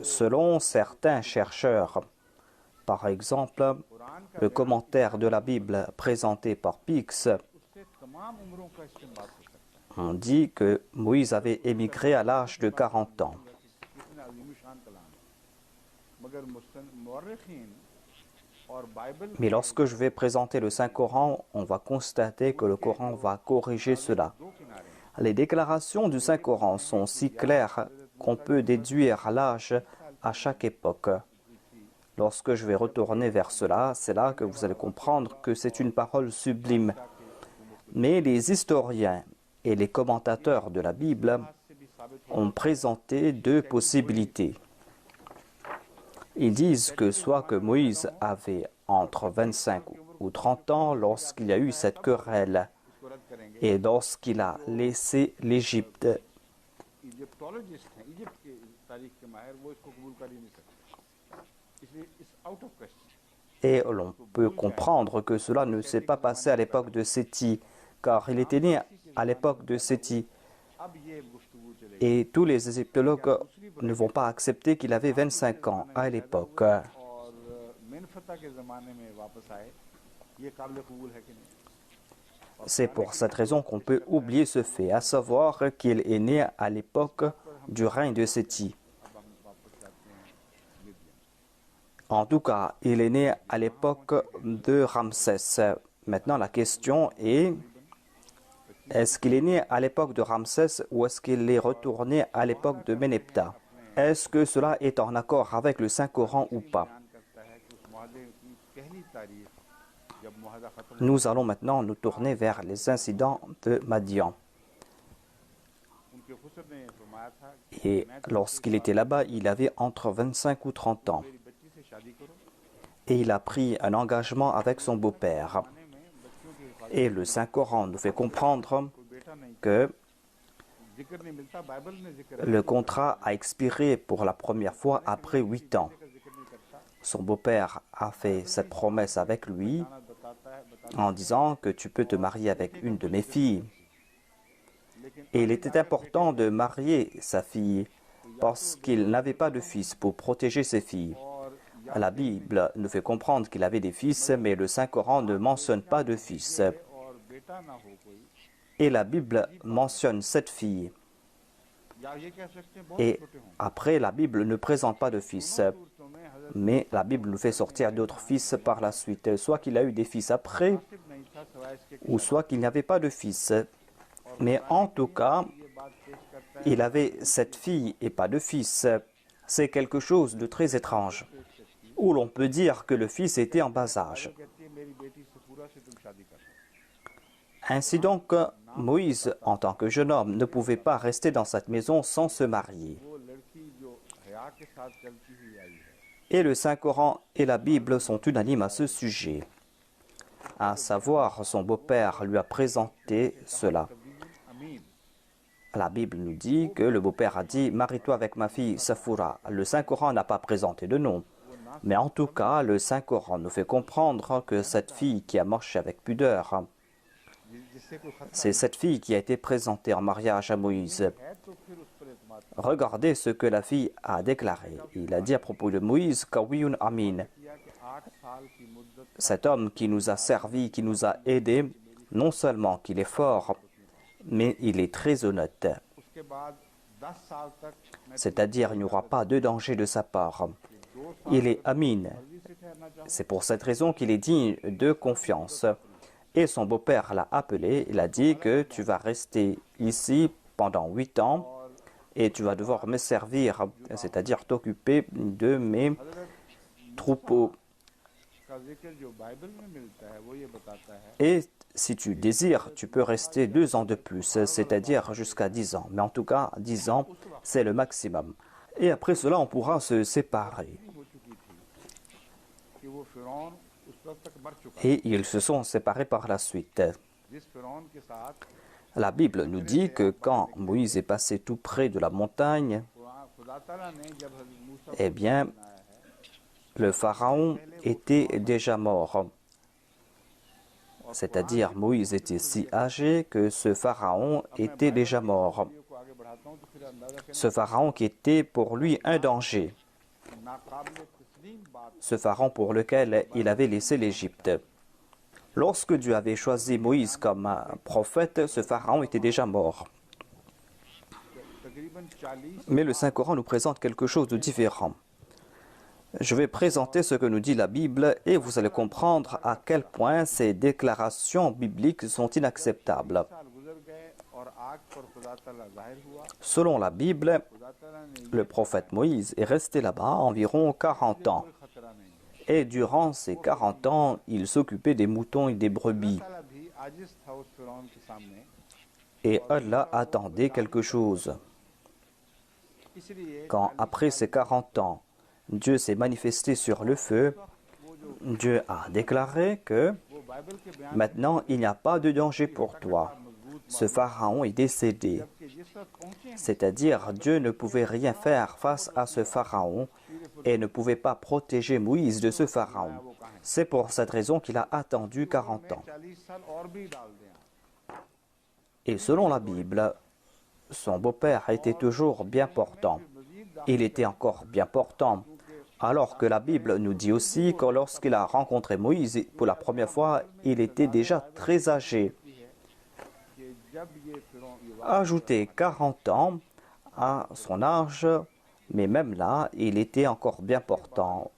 Selon certains chercheurs, par exemple, le commentaire de la Bible présenté par Pix On dit que Moïse avait émigré à l'âge de 40 ans. Mais lorsque je vais présenter le Saint-Coran, on va constater que le Coran va corriger cela. Les déclarations du Saint-Coran sont si claires qu'on peut déduire l'âge à chaque époque. Lorsque je vais retourner vers cela, c'est là que vous allez comprendre que c'est une parole sublime. Mais les historiens et les commentateurs de la Bible ont présenté deux possibilités. Ils disent que soit que Moïse avait entre 25 ou 30 ans lorsqu'il y a eu cette querelle et lorsqu'il a laissé l'Égypte. Et l'on peut comprendre que cela ne s'est pas passé à l'époque de Séthi, car il était né à l'époque de Séthi. Et tous les égyptologues ne vont pas accepter qu'il avait 25 ans à l'époque. C'est pour cette raison qu'on peut oublier ce fait, à savoir qu'il est né à l'époque du règne de Séthi. En tout cas, il est né à l'époque de Ramsès. Maintenant, la question est-ce qu'il est né à l'époque de Ramsès ou est-ce qu'il est retourné à l'époque de Méneptah? Est-ce que cela est en accord avec le Saint-Coran ou pas? Nous allons maintenant nous tourner vers les incidents de Madian. Et lorsqu'il était là-bas, il avait entre 25 ou 30 ans. Et il a pris un engagement avec son beau-père. Et le Saint-Coran nous fait comprendre que le contrat a expiré pour la première fois après 8 ans. Son beau-père a fait cette promesse avec lui en disant que tu peux te marier avec une de mes filles. Et il était important de marier sa fille parce qu'il n'avait pas de fils pour protéger ses filles. La Bible nous fait comprendre qu'il avait des fils, mais le Saint-Coran ne mentionne pas de fils. Et la Bible mentionne 7 filles. Et après, la Bible ne présente pas de fils. Mais la Bible nous fait sortir d'autres fils par la suite. Soit qu'il a eu des fils après, ou soit qu'il n'y avait pas de fils. Mais en tout cas, il avait 7 filles et pas de fils. C'est quelque chose de très étrange, où l'on peut dire que le fils était en bas âge. Ainsi donc, Moïse, en tant que jeune homme, ne pouvait pas rester dans cette maison sans se marier. Et le Saint-Coran et la Bible sont unanimes à ce sujet. À savoir, son beau-père lui a présenté cela. La Bible nous dit que le beau-père a dit « Marie-toi avec ma fille Safoura ». Le Saint-Coran n'a pas présenté de nom. Mais en tout cas, le Saint-Coran nous fait comprendre que cette fille qui a marché avec pudeur, c'est cette fille qui a été présentée en mariage à Moïse. Regardez ce que la fille a déclaré. Il a dit à propos de Moïse, Kawiyun Amin. Cet homme qui nous a servi, qui nous a aidés, non seulement qu'il est fort, mais il est très honnête. C'est-à-dire, il n'y aura pas de danger de sa part. Il est Amin. C'est pour cette raison qu'il est digne de confiance. Et son beau-père l'a appelé, il a dit que tu vas rester ici pendant 8 ans et tu vas devoir me servir, c'est-à-dire t'occuper de mes troupeaux. Et si tu désires, tu peux rester 2 ans de plus, c'est-à-dire jusqu'à 10 ans. Mais en tout cas, 10 ans, c'est le maximum. Et après cela, on pourra se séparer. Et ils se sont séparés par la suite. La Bible nous dit que quand Moïse est passé tout près de la montagne, eh bien, le pharaon était déjà mort. C'est-à-dire, Moïse était si âgé que ce pharaon était déjà mort. Ce pharaon qui était pour lui un danger. Ce pharaon pour lequel il avait laissé l'Égypte. Lorsque Dieu avait choisi Moïse comme un prophète, ce pharaon était déjà mort. Mais le Saint-Coran nous présente quelque chose de différent. Je vais présenter ce que nous dit la Bible et vous allez comprendre à quel point ces déclarations bibliques sont inacceptables. Selon la Bible, le prophète Moïse est resté là-bas environ 40 ans. Et durant ces 40 ans, il s'occupait des moutons et des brebis. Et Allah attendait quelque chose. Quand, après ces 40 ans, Dieu s'est manifesté sur le feu, Dieu a déclaré que maintenant il n'y a pas de danger pour toi. Ce pharaon est décédé. C'est-à-dire, Dieu ne pouvait rien faire face à ce pharaon et ne pouvait pas protéger Moïse de ce pharaon. C'est pour cette raison qu'il a attendu 40 ans. Et selon la Bible, son beau-père était toujours bien portant. Il était encore bien portant. Alors que la Bible nous dit aussi que lorsqu'il a rencontré Moïse pour la première fois, il était déjà très âgé. Ajoutez 40 ans à son âge, mais même là, il était encore bien portant.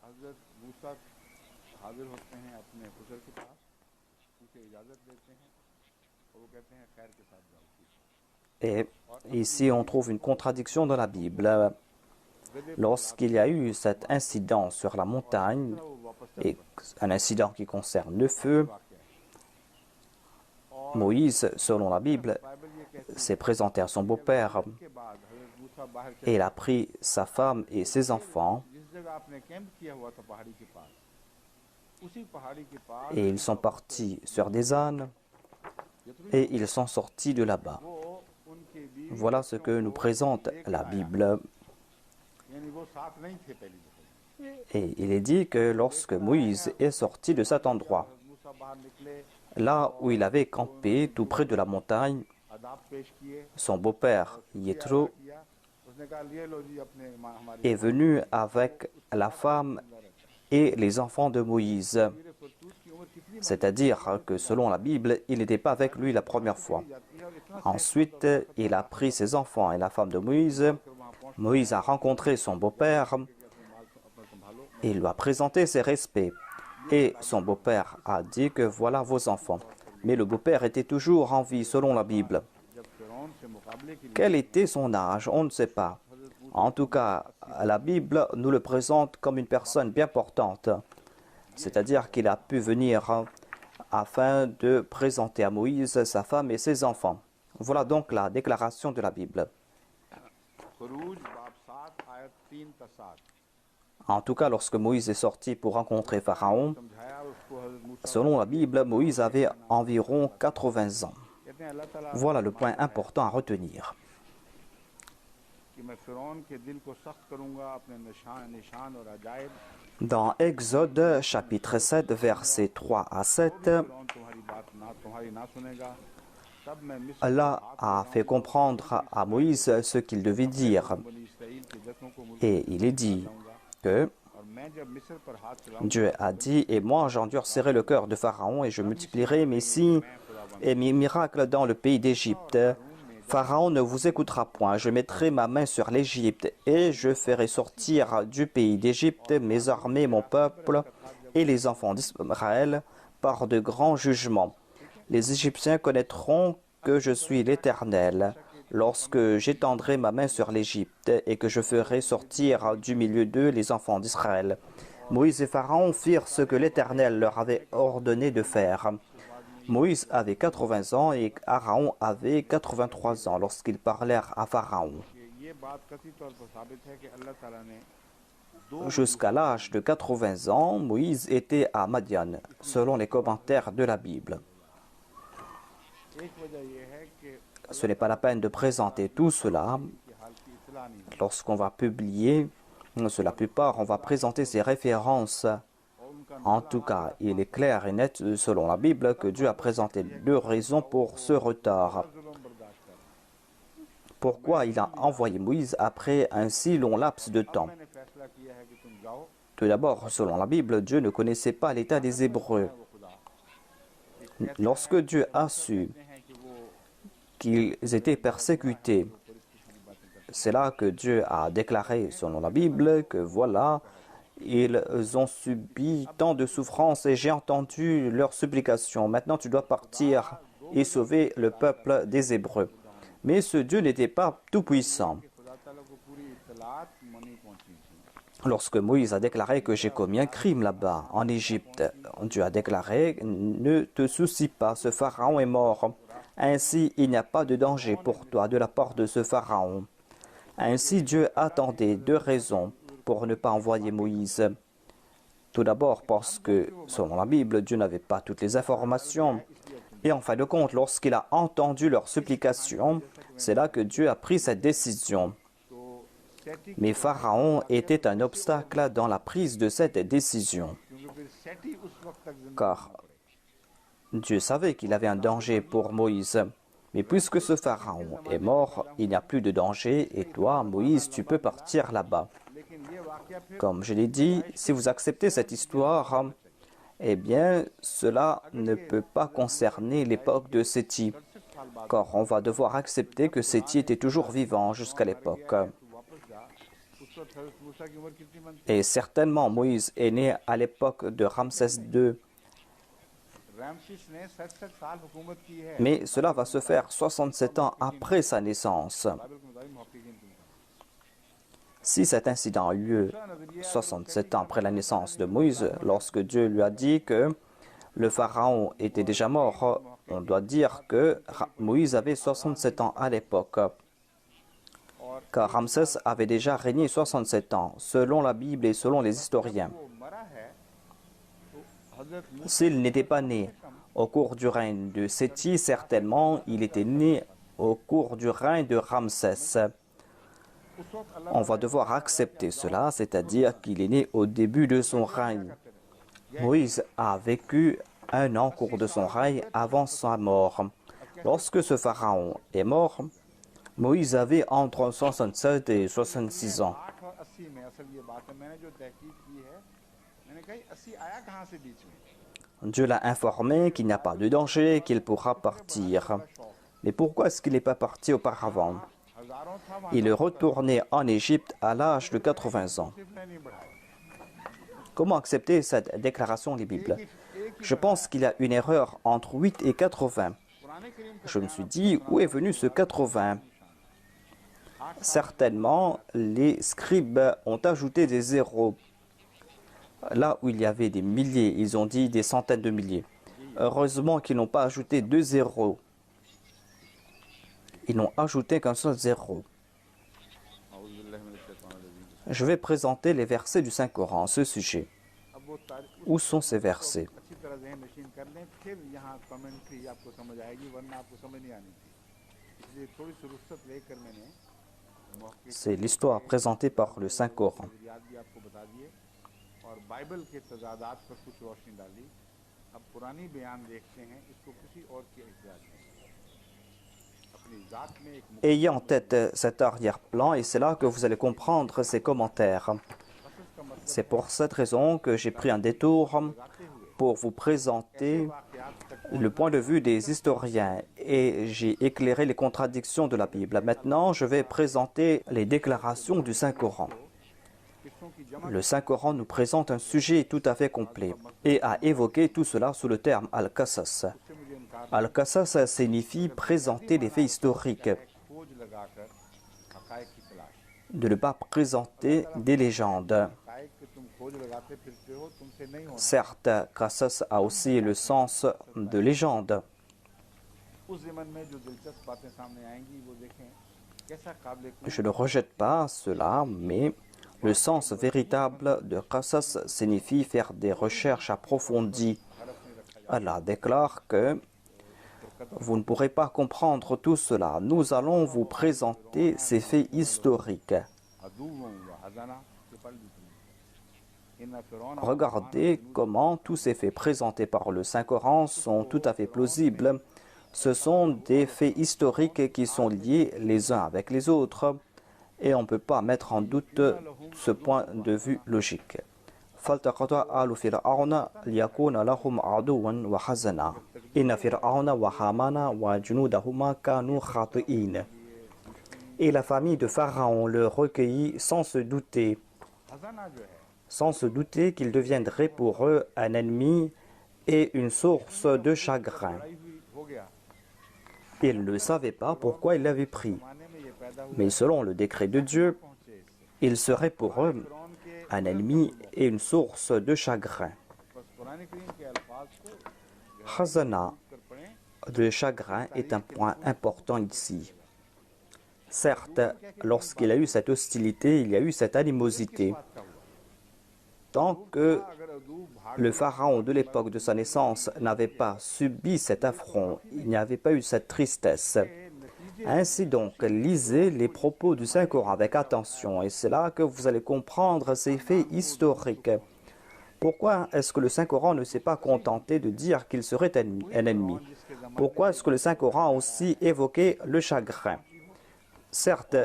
Et ici, on trouve une contradiction dans la Bible. Lorsqu'il y a eu cet incident sur la montagne, et un incident qui concerne le feu, Moïse, selon la Bible, s'est présenté à son beau-père et il a pris sa femme et ses enfants et ils sont partis sur des ânes et ils sont sortis de là-bas. Voilà ce que nous présente la Bible. Et il est dit que lorsque Moïse est sorti de cet endroit, là où il avait campé tout près de la montagne, son beau-père Yéthro est venu avec la femme et les enfants de Moïse. C'est-à-dire que selon la Bible, il n'était pas avec lui la première fois. Ensuite, il a pris ses enfants et la femme de Moïse. Moïse a rencontré son beau-père et il lui a présenté ses respects. Et son beau-père a dit que voilà vos enfants. Mais le beau-père était toujours en vie selon la Bible. Quel était son âge? On ne sait pas. En tout cas, la Bible nous le présente comme une personne bien portante. C'est-à-dire qu'il a pu venir afin de présenter à Moïse sa femme et ses enfants. Voilà donc la déclaration de la Bible. En tout cas, lorsque Moïse est sorti pour rencontrer Pharaon, selon la Bible, Moïse avait environ 80 ans. Voilà le point important à retenir. Dans Exode chapitre 7, versets 3 à 7, Allah a fait comprendre à Moïse ce qu'il devait dire. Et il est dit que Dieu a dit, et moi j'endurcirai le cœur de Pharaon et je multiplierai mes signes et mes miracles dans le pays d'Égypte. Pharaon ne vous écoutera point, je mettrai ma main sur l'Égypte et je ferai sortir du pays d'Égypte mes armées, mon peuple et les enfants d'Israël par de grands jugements. Les Égyptiens connaîtront que je suis l'Éternel lorsque j'étendrai ma main sur l'Égypte et que je ferai sortir du milieu d'eux les enfants d'Israël. Moïse et Pharaon firent ce que l'Éternel leur avait ordonné de faire. Moïse avait 80 ans et Aaron avait 83 ans lorsqu'ils parlèrent à Pharaon. Jusqu'à l'âge de 80 ans, Moïse était à Madian, selon les commentaires de la Bible. Ce n'est pas la peine de présenter tout cela. Lorsqu'on va publier, la plupart, on va présenter ces références. En tout cas, il est clair et net selon la Bible que Dieu a présenté 2 raisons pour ce retard. Pourquoi il a envoyé Moïse après un si long laps de temps? Tout d'abord, selon la Bible, Dieu ne connaissait pas l'état des Hébreux. Lorsque Dieu a su qu'ils étaient persécutés, c'est là que Dieu a déclaré, selon la Bible, que voilà, ils ont subi tant de souffrances et j'ai entendu leurs supplications. Maintenant, tu dois partir et sauver le peuple des Hébreux. Mais ce Dieu n'était pas tout-puissant. Lorsque Moïse a déclaré que j'ai commis un crime là-bas, en Égypte, Dieu a déclaré, ne te soucie pas, ce Pharaon est mort. Ainsi, il n'y a pas de danger pour toi de la part de ce Pharaon. Ainsi, Dieu attendait 2 raisons pour ne pas envoyer Moïse. Tout d'abord parce que, selon la Bible, Dieu n'avait pas toutes les informations. Et en fin de compte, lorsqu'il a entendu leurs supplications, c'est là que Dieu a pris cette décision. Mais Pharaon était un obstacle dans la prise de cette décision. Car Dieu savait qu'il avait un danger pour Moïse. Mais puisque ce Pharaon est mort, il n'y a plus de danger et toi, Moïse, tu peux partir là-bas. Comme je l'ai dit, si vous acceptez cette histoire, eh bien, cela ne peut pas concerner l'époque de Séthi, car on va devoir accepter que Séthi était toujours vivant jusqu'à l'époque. Et certainement, Moïse est né à l'époque de Ramsès II. Mais cela va se faire 67 ans après sa naissance. Si cet incident a eu lieu 67 ans après la naissance de Moïse, lorsque Dieu lui a dit que le Pharaon était déjà mort, on doit dire que Moïse avait 67 ans à l'époque. Car Ramsès avait déjà régné 67 ans, selon la Bible et selon les historiens. S'il n'était pas né au cours du règne de Séthi, certainement il était né au cours du règne de Ramsès. On va devoir accepter cela, c'est-à-dire qu'il est né au début de son règne. Moïse a vécu 1 an au cours de son règne avant sa mort. Lorsque ce pharaon est mort, Moïse avait entre 67 et 66 ans. Dieu l'a informé qu'il n'y a pas de danger, qu'il pourra partir. Mais pourquoi est-ce qu'il n'est pas parti auparavant? Il est retourné en Égypte à l'âge de 80 ans. Comment accepter cette déclaration des Bibles? Je pense qu'il y a une erreur entre 8 et 80. Je me suis dit, où est venu ce 80? Certainement, les scribes ont ajouté des zéros. Là où il y avait des milliers, ils ont dit des centaines de milliers. Heureusement qu'ils n'ont pas ajouté 2 zéros. Ils n'ont ajouté qu'un seul zéro. Je vais présenter les versets du Saint-Coran à ce sujet. Où sont ces versets? C'est l'histoire présentée par le Saint-Coran. Ayez en tête cet arrière-plan et c'est là que vous allez comprendre ces commentaires. C'est pour cette raison que j'ai pris un détour pour vous présenter le point de vue des historiens et j'ai éclairé les contradictions de la Bible. Maintenant, je vais présenter les déclarations du Saint-Coran. Le Saint-Coran nous présente un sujet tout à fait complet et a évoqué tout cela sous le terme Al-Qasas. Al-Qasas signifie présenter des faits historiques, de ne pas présenter des légendes. Certes, Qasas a aussi le sens de légende. Je ne rejette pas cela, mais le sens véritable de Qasas signifie faire des recherches approfondies. Allah déclare que vous ne pourrez pas comprendre tout cela. Nous allons vous présenter ces faits historiques. Regardez comment tous ces faits présentés par le Saint-Coran sont tout à fait plausibles. Ce sont des faits historiques qui sont liés les uns avec les autres et on ne peut pas mettre en doute ce point de vue logique. Inna fir'auna wa hamana wa junudahuma kanu khati'in. Et la famille de Pharaon le recueillit sans se douter qu'il deviendrait pour eux un ennemi et une source de chagrin. Ils ne savaient pas pourquoi il l'avait pris, mais selon le décret de Dieu, il serait pour eux un ennemi et une source de chagrin. Khazana, le chagrin, est un point important ici. Certes, lorsqu'il y a eu cette hostilité, il y a eu cette animosité. Tant que le pharaon de l'époque de sa naissance n'avait pas subi cet affront, il n'y avait pas eu cette tristesse. Ainsi donc, lisez les propos du Saint-Coran avec attention, et c'est là que vous allez comprendre ces faits historiques. Pourquoi est-ce que le Saint-Coran ne s'est pas contenté de dire qu'il serait un ennemi? Pourquoi est-ce que le Saint-Coran a aussi évoqué le chagrin? Certes,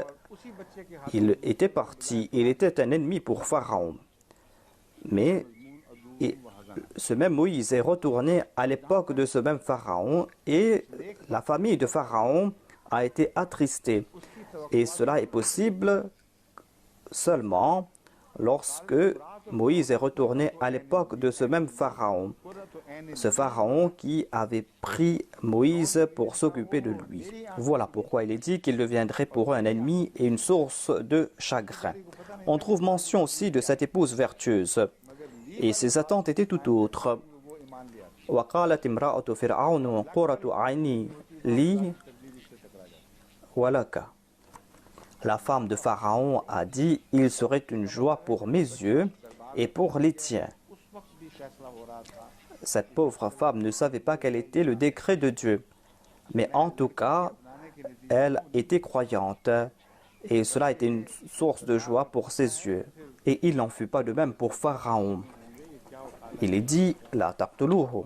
il était parti, il était un ennemi pour Pharaon. Mais ce même Moïse est retourné à l'époque de ce même Pharaon et la famille de Pharaon a été attristée. Et cela est possible seulement lorsque Moïse est retourné à l'époque de ce même Pharaon. Ce Pharaon qui avait pris Moïse pour s'occuper de lui. Voilà pourquoi il est dit qu'il deviendrait pour eux un ennemi et une source de chagrin. On trouve mention aussi de cette épouse vertueuse. Et ses attentes étaient tout autres. وَقَالَتِ امْرَأَةُ فِرْعَوْنَ قُرَّةُ عَيْنِي لِي وَلَكَ. La femme de Pharaon a dit, il serait une joie pour mes yeux et pour les tiens. Cette pauvre femme ne savait pas quel était le décret de Dieu. Mais en tout cas, elle était croyante et cela était une source de joie pour ses yeux. Et il n'en fut pas de même pour Pharaon. Il est dit, la taqtuluhu,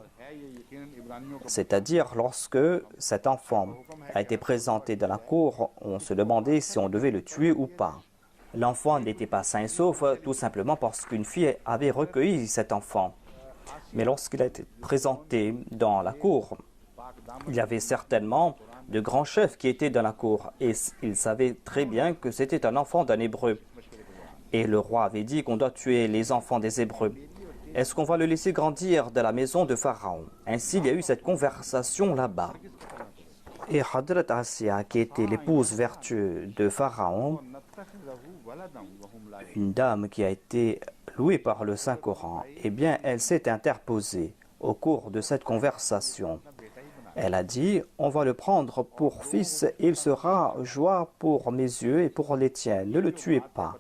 c'est-à-dire lorsque cet enfant a été présenté dans la cour, on se demandait si on devait le tuer ou pas. L'enfant n'était pas sain et sauf tout simplement parce qu'une fille avait recueilli cet enfant. Mais lorsqu'il a été présenté dans la cour, il y avait certainement de grands chefs qui étaient dans la cour et ils savaient très bien que c'était un enfant d'un Hébreu. Et le roi avait dit qu'on doit tuer les enfants des Hébreux. Est-ce qu'on va le laisser grandir dans la maison de Pharaon? Ainsi, il y a eu cette conversation là-bas. Et Hadrat Assia, qui était l'épouse vertueuse de Pharaon, une dame qui a été louée par le Saint-Coran, eh bien, elle s'est interposée au cours de cette conversation. Elle a dit, on va le prendre pour fils, il sera joie pour mes yeux et pour les tiens. Ne le tuez pas.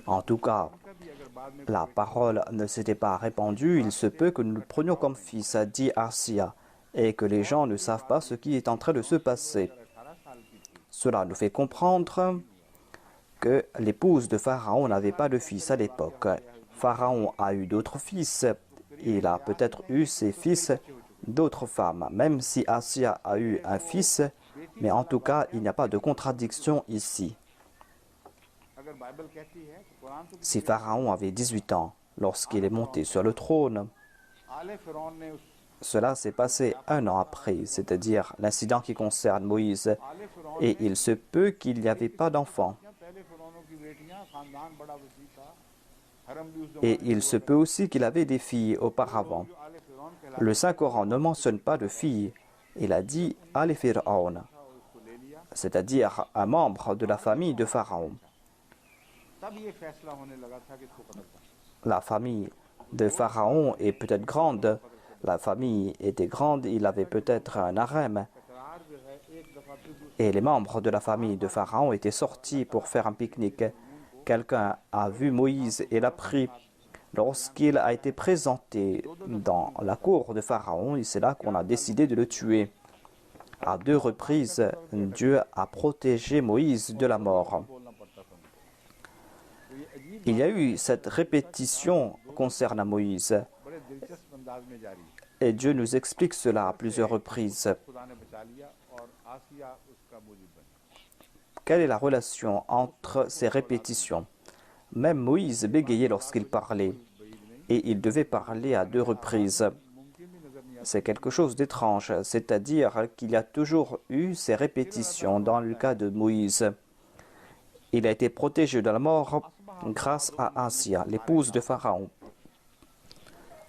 En tout cas, la parole ne s'était pas répandue. Il se peut que nous le prenions comme fils, a dit Assia, et que les gens ne savent pas ce qui est en train de se passer. Cela nous fait comprendre que l'épouse de Pharaon n'avait pas de fils à l'époque. Pharaon a eu d'autres fils. Il a peut-être eu ses fils d'autres femmes, même si Assia a eu un fils, mais en tout cas, il n'y a pas de contradiction ici. Si Pharaon avait 18 ans lorsqu'il est monté sur le trône, cela s'est passé un an après, c'est-à-dire l'incident qui concerne Moïse, et il se peut qu'il n'y avait pas d'enfants. Et il se peut aussi qu'il avait des filles auparavant. Le Saint-Coran ne mentionne pas de filles. Il a dit « Al Fir'aun », c'est-à-dire un membre de la famille de Pharaon. La famille de Pharaon est peut-être grande. La famille était grande, il avait peut-être un harem. Et les membres de la famille de Pharaon étaient sortis pour faire un pique-nique. Quelqu'un a vu Moïse et l'a pris. Lorsqu'il a été présenté dans la cour de Pharaon, c'est là qu'on a décidé de le tuer. À 2 reprises, Dieu a protégé Moïse de la mort. Il y a eu cette répétition concernant Moïse. Et Dieu nous explique cela à plusieurs reprises. quelle est la relation entre ces répétitions? Même Moïse bégayait lorsqu'il parlait, et il devait parler à 2 reprises. C'est quelque chose d'étrange, c'est-à-dire qu'il y a toujours eu ces répétitions dans le cas de Moïse. Il a été protégé de la mort grâce à Asia, l'épouse de Pharaon.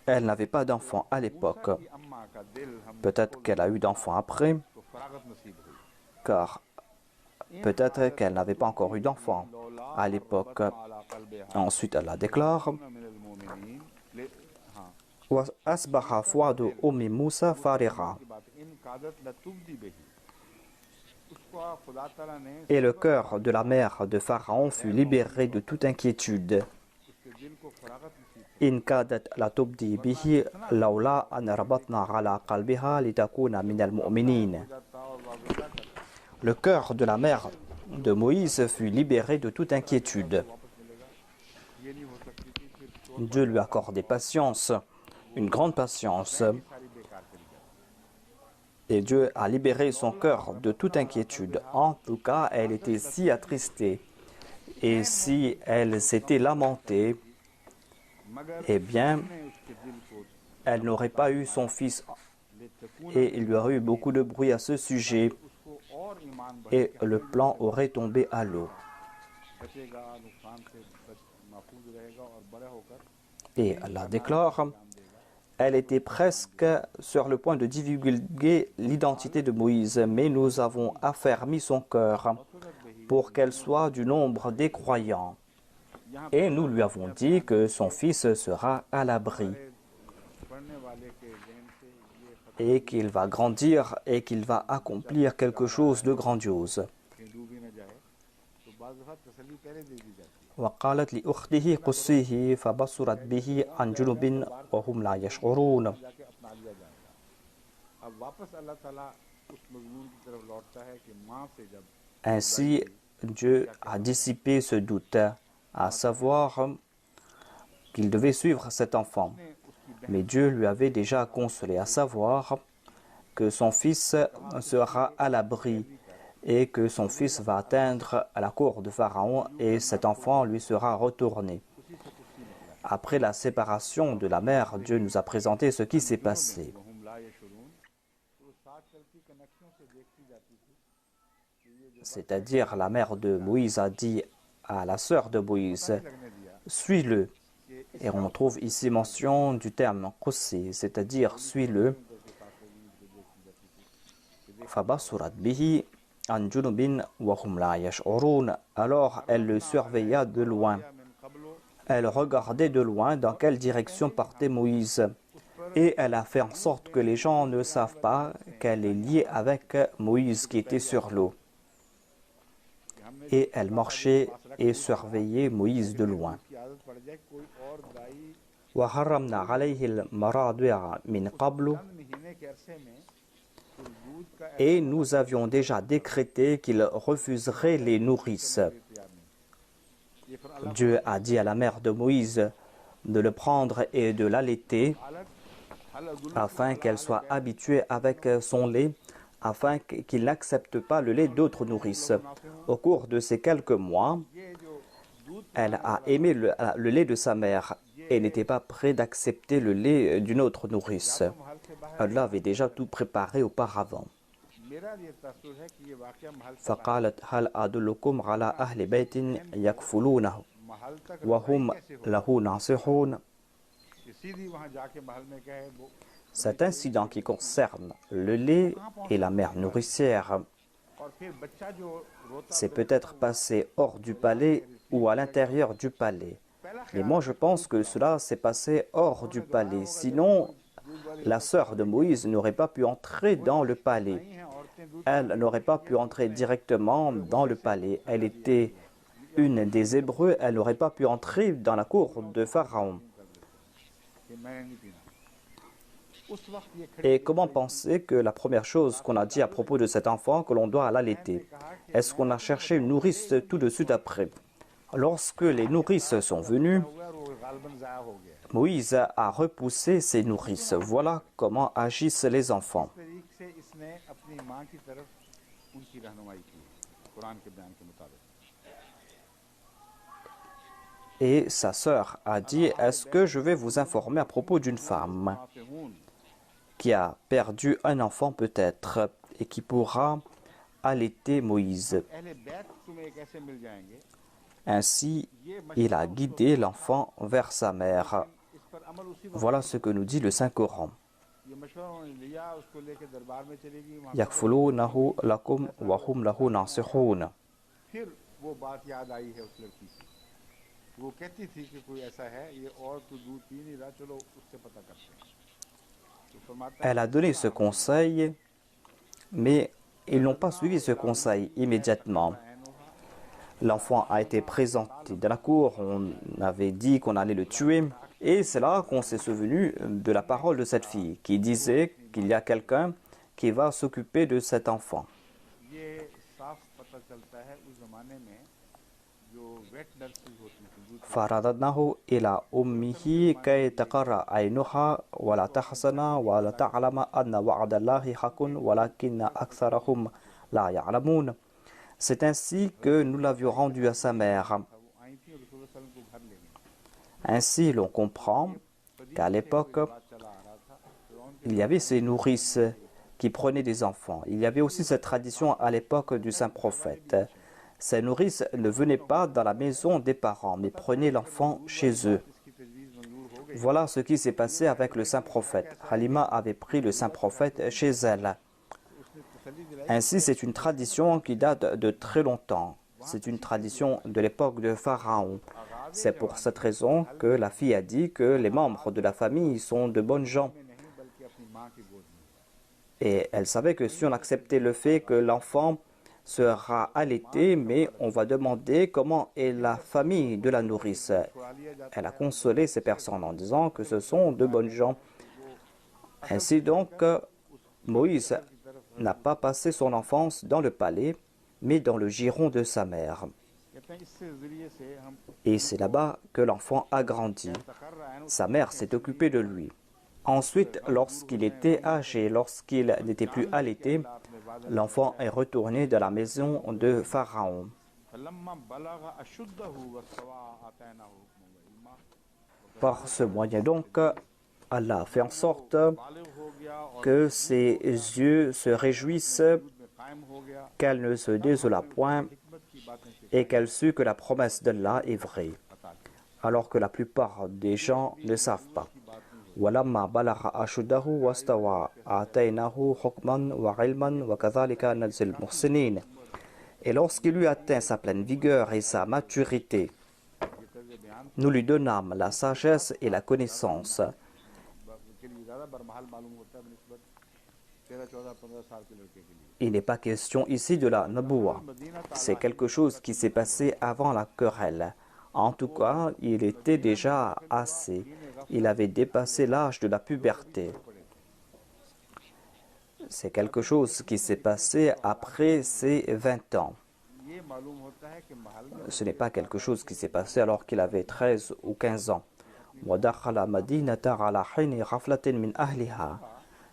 Elle n'avait pas d'enfant à l'époque. Peut-être qu'elle a eu d'enfants après, car peut-être qu'elle n'avait pas encore eu d'enfant à l'époque. Ensuite, Allah déclare وَأَصْبَحَ فُؤَادُ أُمِّ مُوسَى فَارِغًا. Et le cœur de la mère de Pharaon fut libéré de toute inquiétude. إِنْ كَادَتْ لَتُبْدِي بِهِ لَوْلَا أَنْ رَبَطْنَا عَلَى قَلْبِهَا لِتَكُونَ مِنَ الْمُؤْمِنِينَ. Le cœur de la mère de Moïse fut libéré de toute inquiétude. Dieu lui accordait patience, une grande patience. Et Dieu a libéré son cœur de toute inquiétude. En tout cas, elle était si attristée. Et si elle s'était lamentée, eh bien, elle n'aurait pas eu son fils. Et il y aurait eu beaucoup de bruit à ce sujet. Et le plan aurait tombé à l'eau. Et Allah déclare, elle était presque sur le point de divulguer l'identité de Moïse, mais nous avons affermi son cœur pour qu'elle soit du nombre des croyants. Et nous lui avons dit que son fils sera à l'abri et qu'il va grandir et qu'il va accomplir quelque chose de grandiose. وقالت لأخته قصيه فبصرت به عن جنب وهم لا يشعرون. Ainsi, Dieu a dissipé ce doute, à savoir qu'il devait suivre cet enfant. Mais Dieu lui avait déjà consolé, à savoir que son fils sera à l'abri et que son fils va atteindre à la cour de Pharaon et cet enfant lui sera retourné. Après la séparation de la mère, Dieu nous a présenté ce qui s'est passé. C'est-à-dire, la mère de Moïse a dit à la sœur de Moïse, « Suis-le ». Et on trouve ici mention du terme « qussi », c'est-à-dire « suis-le ». فَبَصُرَتْ بِهِ عَنْ جُنُبٍ وَهُمْ لَا يَشْعُرُونَ. Alors elle le surveilla de loin. Elle regardait de loin dans quelle direction partait Moïse. Et elle a fait en sorte que les gens ne savent pas qu'elle est liée avec Moïse qui était sur l'eau. Et elle marchait et surveillait Moïse de loin. وَحَرَّمْنَا عَلَيْهِ الْمَرَاضِعَ مِنْ قَبْلُ. Et nous avions déjà décrété qu'il refuserait les nourrices. Dieu a dit à la mère de Moïse de le prendre et de l'allaiter afin qu'elle soit habituée avec son lait, afin qu'il n'accepte pas le lait d'autres nourrices. Au cours de ces quelques mois, elle a aimé le lait de sa mère et n'était pas prête d'accepter le lait d'une autre nourrice. Allah avait déjà tout préparé auparavant. فقالت هل أدلكم على أهل بيت يكفلونه وهم له ناصحون. Cet incident qui concerne le lait et la mère nourricière s'est peut-être passé hors du palais ou à l'intérieur du palais. Mais moi je pense que cela s'est passé hors du palais. Sinon, la sœur de Moïse n'aurait pas pu entrer dans le palais. Elle n'aurait pas pu entrer directement dans le palais. Elle était une des Hébreux, elle n'aurait pas pu entrer dans la cour de Pharaon. Et comment penser que la première chose qu'on a dit à propos de cet enfant, que l'on doit l'allaiter? Est-ce qu'on a cherché une nourrice tout de suite après? Lorsque les nourrices sont venues, Moïse a repoussé ces nourrices. Voilà comment agissent les enfants. Et sa sœur a dit, est-ce que je vais vous informer à propos d'une femme qui a perdu un enfant peut-être et qui pourra allaiter Moïse. Ainsi, il a guidé l'enfant vers sa mère. Voilà ce que nous dit le Saint-Coran. Yakfulunahu lakum wa hum lahu nasihun. Elle a donné ce conseil, mais ils n'ont pas suivi ce conseil immédiatement. L'enfant a été présenté dans la cour, on avait dit qu'on allait le tuer, et c'est là qu'on s'est souvenu de la parole de cette fille qui disait qu'il y a quelqu'un qui va s'occuper de cet enfant. فَرَدَدْنَاهُ إِلَى أُمِّهِ كَيْ تَقَرَّ عَيْنُهَا وَلَا تَحْزَنَ وَلَا تَعْلَمَ أَنَّ وَعْدَ اللَّهِ حَقٌّ وَلَكِنَّ أَكْثَرَهُمْ لَا يَعْلَمُونَ. C'est ainsi que nous l'avions rendu à sa mère. Ainsi, l'on comprend qu'à l'époque, il y avait ces nourrices qui prenaient des enfants. Il y avait aussi cette tradition à l'époque du saint prophète. Ces nourrices ne venaient pas dans la maison des parents, mais prenaient l'enfant chez eux. Voilà ce qui s'est passé avec le saint prophète. Halima avait pris le saint prophète chez elle. Ainsi, c'est une tradition qui date de très longtemps. C'est une tradition de l'époque de Pharaon. C'est pour cette raison que la fille a dit que les membres de la famille sont de bonnes gens. Et elle savait que si on acceptait le fait que l'enfant sera allaité, mais on va demander comment est la famille de la nourrice. Elle a consolé ces personnes en disant que ce sont de bonnes gens. Ainsi donc, Moïse n'a pas passé son enfance dans le palais, mais dans le giron de sa mère. Et c'est là-bas que l'enfant a grandi. Sa mère s'est occupée de lui. Ensuite, lorsqu'il était âgé, lorsqu'il n'était plus allaité, l'enfant est retourné dans la maison de Pharaon. Par ce moyen donc, Allah fait en sorte que ses yeux se réjouissent, qu'elle ne se désola point et qu'elle sut que la promesse d'Allah est vraie, alors que la plupart des gens ne savent pas. وَلَمَّا بَلَغَ أَشُدَّهُ وَاسْتَوَى آتَيْنَاهُ حُكْمًا وَعِلْمًا وَكَذَلِكَ نَجْزِي الْمُحْسِنِينَ. Et lorsqu'il eut atteint sa pleine vigueur et sa maturité, nous lui donnâmes la sagesse et la connaissance. Il n'est pas question ici de la Naboua. C'est quelque chose qui s'est passé avant la querelle. En tout cas, il était déjà assez. Il avait dépassé l'âge de la puberté. C'est quelque chose qui s'est passé après ses 20 ans. Ce n'est pas quelque chose qui s'est passé alors qu'il avait 13 ou 15 ans.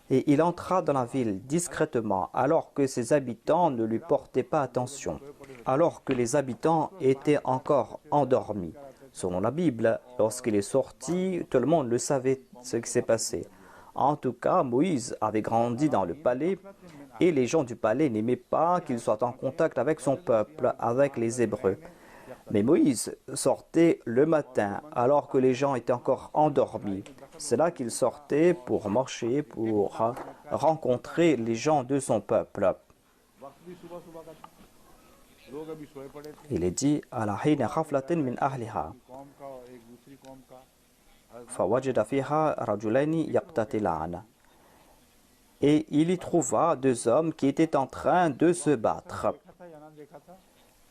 Et il entra dans la ville discrètement alors que ses habitants ne lui portaient pas attention, alors que les habitants étaient encore endormis. Selon la Bible, lorsqu'il est sorti, tout le monde le savait ce qui s'est passé. En tout cas, Moïse avait grandi dans le palais et les gens du palais n'aimaient pas qu'il soit en contact avec son peuple, avec les Hébreux. Mais Moïse sortait le matin alors que les gens étaient encore endormis. C'est là qu'il sortait pour marcher, pour rencontrer les gens de son peuple. Il est dit ala hina khaflatin min ahliha fawajada fiha rajulaini yaqtatilan. Et il y trouva deux hommes qui étaient en train de se battre.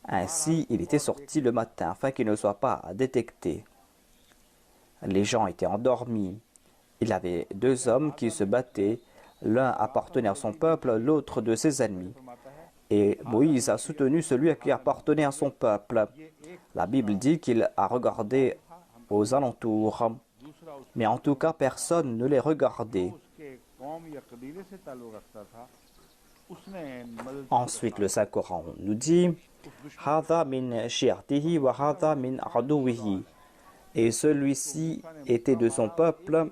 Ainsi, il était sorti le matin afin qu'il ne soit pas détecté. Les gens étaient endormis. Il y avait deux hommes qui se battaient. L'un appartenait à son peuple, l'autre de ses ennemis. Et Moïse a soutenu celui qui appartenait à son peuple. La Bible dit qu'il a regardé aux alentours. Mais en tout cas, personne ne les regardait. Ensuite, le Saint-Coran nous dit Hadha min shi'atihi wa hadha min aduwihi. Et celui-ci était de son peuple,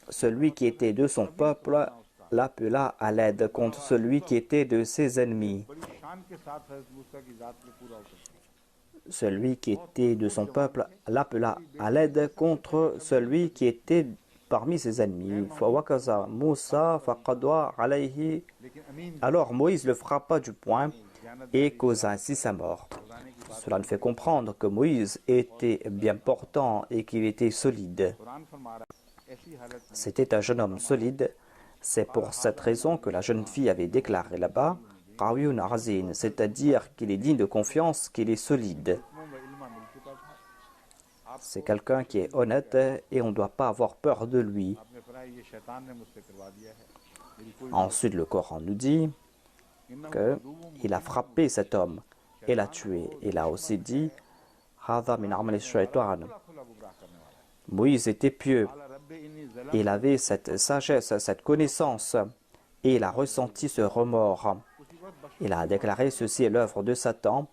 celui qui était de son peuple l'appela à l'aide contre celui qui était de ses ennemis. Celui qui était de son peuple l'appela à l'aide contre celui qui était parmi ses ennemis. Fawakaza Moussa faqadwa alayhi. Alors Moïse le frappa du poing et causa ainsi sa mort. Cela nous fait comprendre que Moïse était bien portant et qu'il était solide. C'était un jeune homme solide. C'est pour cette raison que la jeune fille avait déclaré là-bas Qawiyun Azin, c'est-à-dire qu'il est digne de confiance, qu'il est solide. C'est quelqu'un qui est honnête et on ne doit pas avoir peur de lui. Ensuite, le Coran nous dit qu'il a frappé cet homme et l'a tué. Il a aussi dit Hadha min amali shaytan. Moïse était pieux. Il avait cette sagesse, cette connaissance et il a ressenti ce remords. Il a déclaré ceci est l'œuvre de Satan.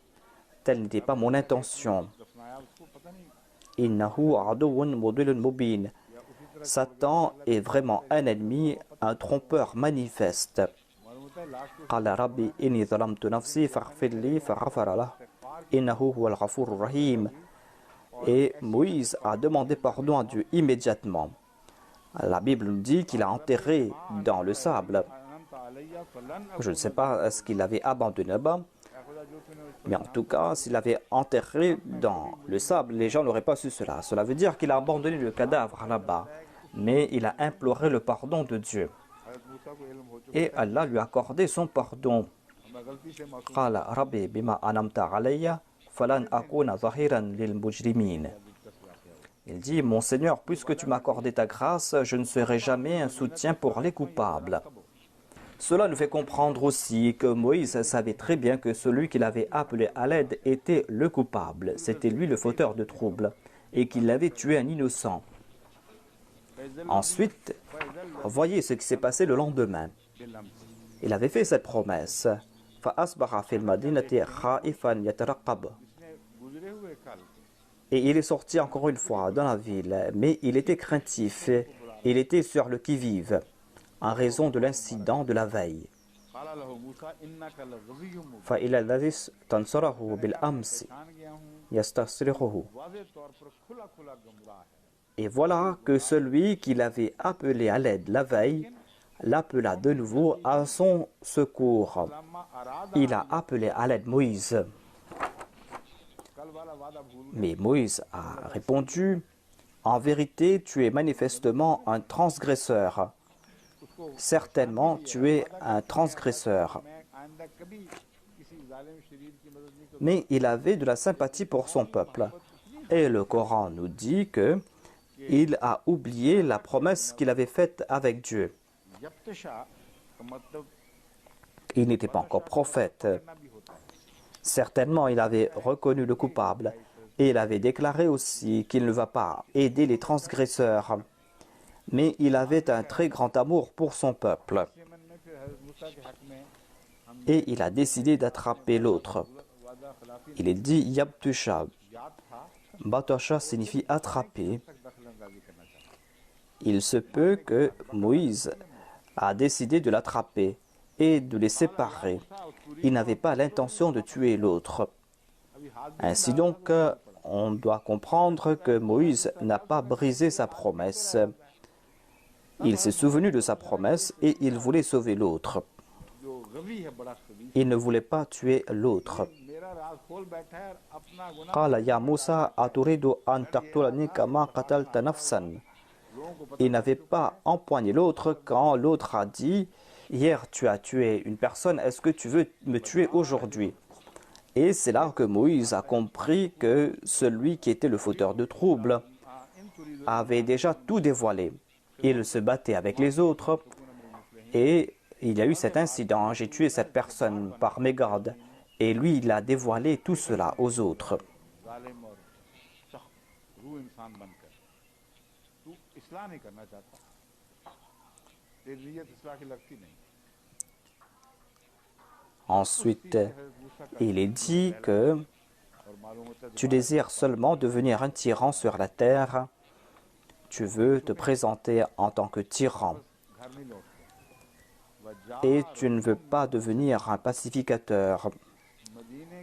Telle n'était pas mon intention. Innahu aduwwun mudillun mubin. Satan est vraiment un ennemi, un trompeur manifeste. Qala rabbi inni zalamtu nafsi faghfir li faghfara lahu innahu huwal ghafurur rahim. Et Moïse a demandé pardon à Dieu immédiatement. La Bible nous dit qu'il a enterré dans le sable. Je ne sais pas ce qu'il avait abandonné là-bas, mais en tout cas, s'il avait enterré dans le sable, les gens n'auraient pas su cela. Cela veut dire qu'il a abandonné le cadavre là-bas, mais il a imploré le pardon de Dieu. Et Allah lui a accordé son pardon. Qala rabbi bima anamta alayya falan akuna zahiran lil mujrimin. Il dit, mon Seigneur, puisque tu m'as accordé ta grâce, je ne serai jamais un soutien pour les coupables. Cela nous fait comprendre aussi que Moïse savait très bien que celui qu'il avait appelé à l'aide était le coupable. C'était lui le fauteur de troubles et qu'il avait tué un innocent. Ensuite, voyez ce qui s'est passé le lendemain. Il avait fait cette promesse. Et il est sorti encore une fois dans la ville, mais il était craintif. Il était sur le qui-vive en raison de l'incident de la veille. Et voilà que celui qui l'avait appelé à l'aide la veille l'appela de nouveau à son secours. Il a appelé à l'aide Moïse. Mais Moïse a répondu, « En vérité, tu es manifestement un transgresseur. Certainement, tu es un transgresseur. » Mais il avait de la sympathie pour son peuple. Et le Coran nous dit que il a oublié la promesse qu'il avait faite avec Dieu. Il n'était pas encore prophète. Certainement, il avait reconnu le coupable et il avait déclaré aussi qu'il ne va pas aider les transgresseurs. Mais il avait un très grand amour pour son peuple. Et il a décidé d'attraper l'autre. Il est dit Yabtusha. Batasha signifie attraper. Il se peut que Moïse a décidé de l'attraper et de les séparer. Il n'avait pas l'intention de tuer l'autre. Ainsi donc, on doit comprendre que Moïse n'a pas brisé sa promesse. Il s'est souvenu de sa promesse et il voulait sauver l'autre. Il ne voulait pas tuer l'autre. Qala ya Moussa aturidu an taqtulani kama qatalta nafsan. Il n'avait pas empoigné l'autre quand l'autre a dit « Hier tu as tué une personne, est-ce que tu veux me tuer aujourd'hui ?» Et c'est là que Moïse a compris que celui qui était le fauteur de troubles avait déjà tout dévoilé. Il se battait avec les autres et il y a eu cet incident, j'ai tué cette personne par mégarde. Et lui, il a dévoilé tout cela aux autres. Ensuite, il est dit que tu désires seulement devenir un tyran sur la terre. Tu veux te présenter en tant que tyran. Et tu ne veux pas devenir un pacificateur.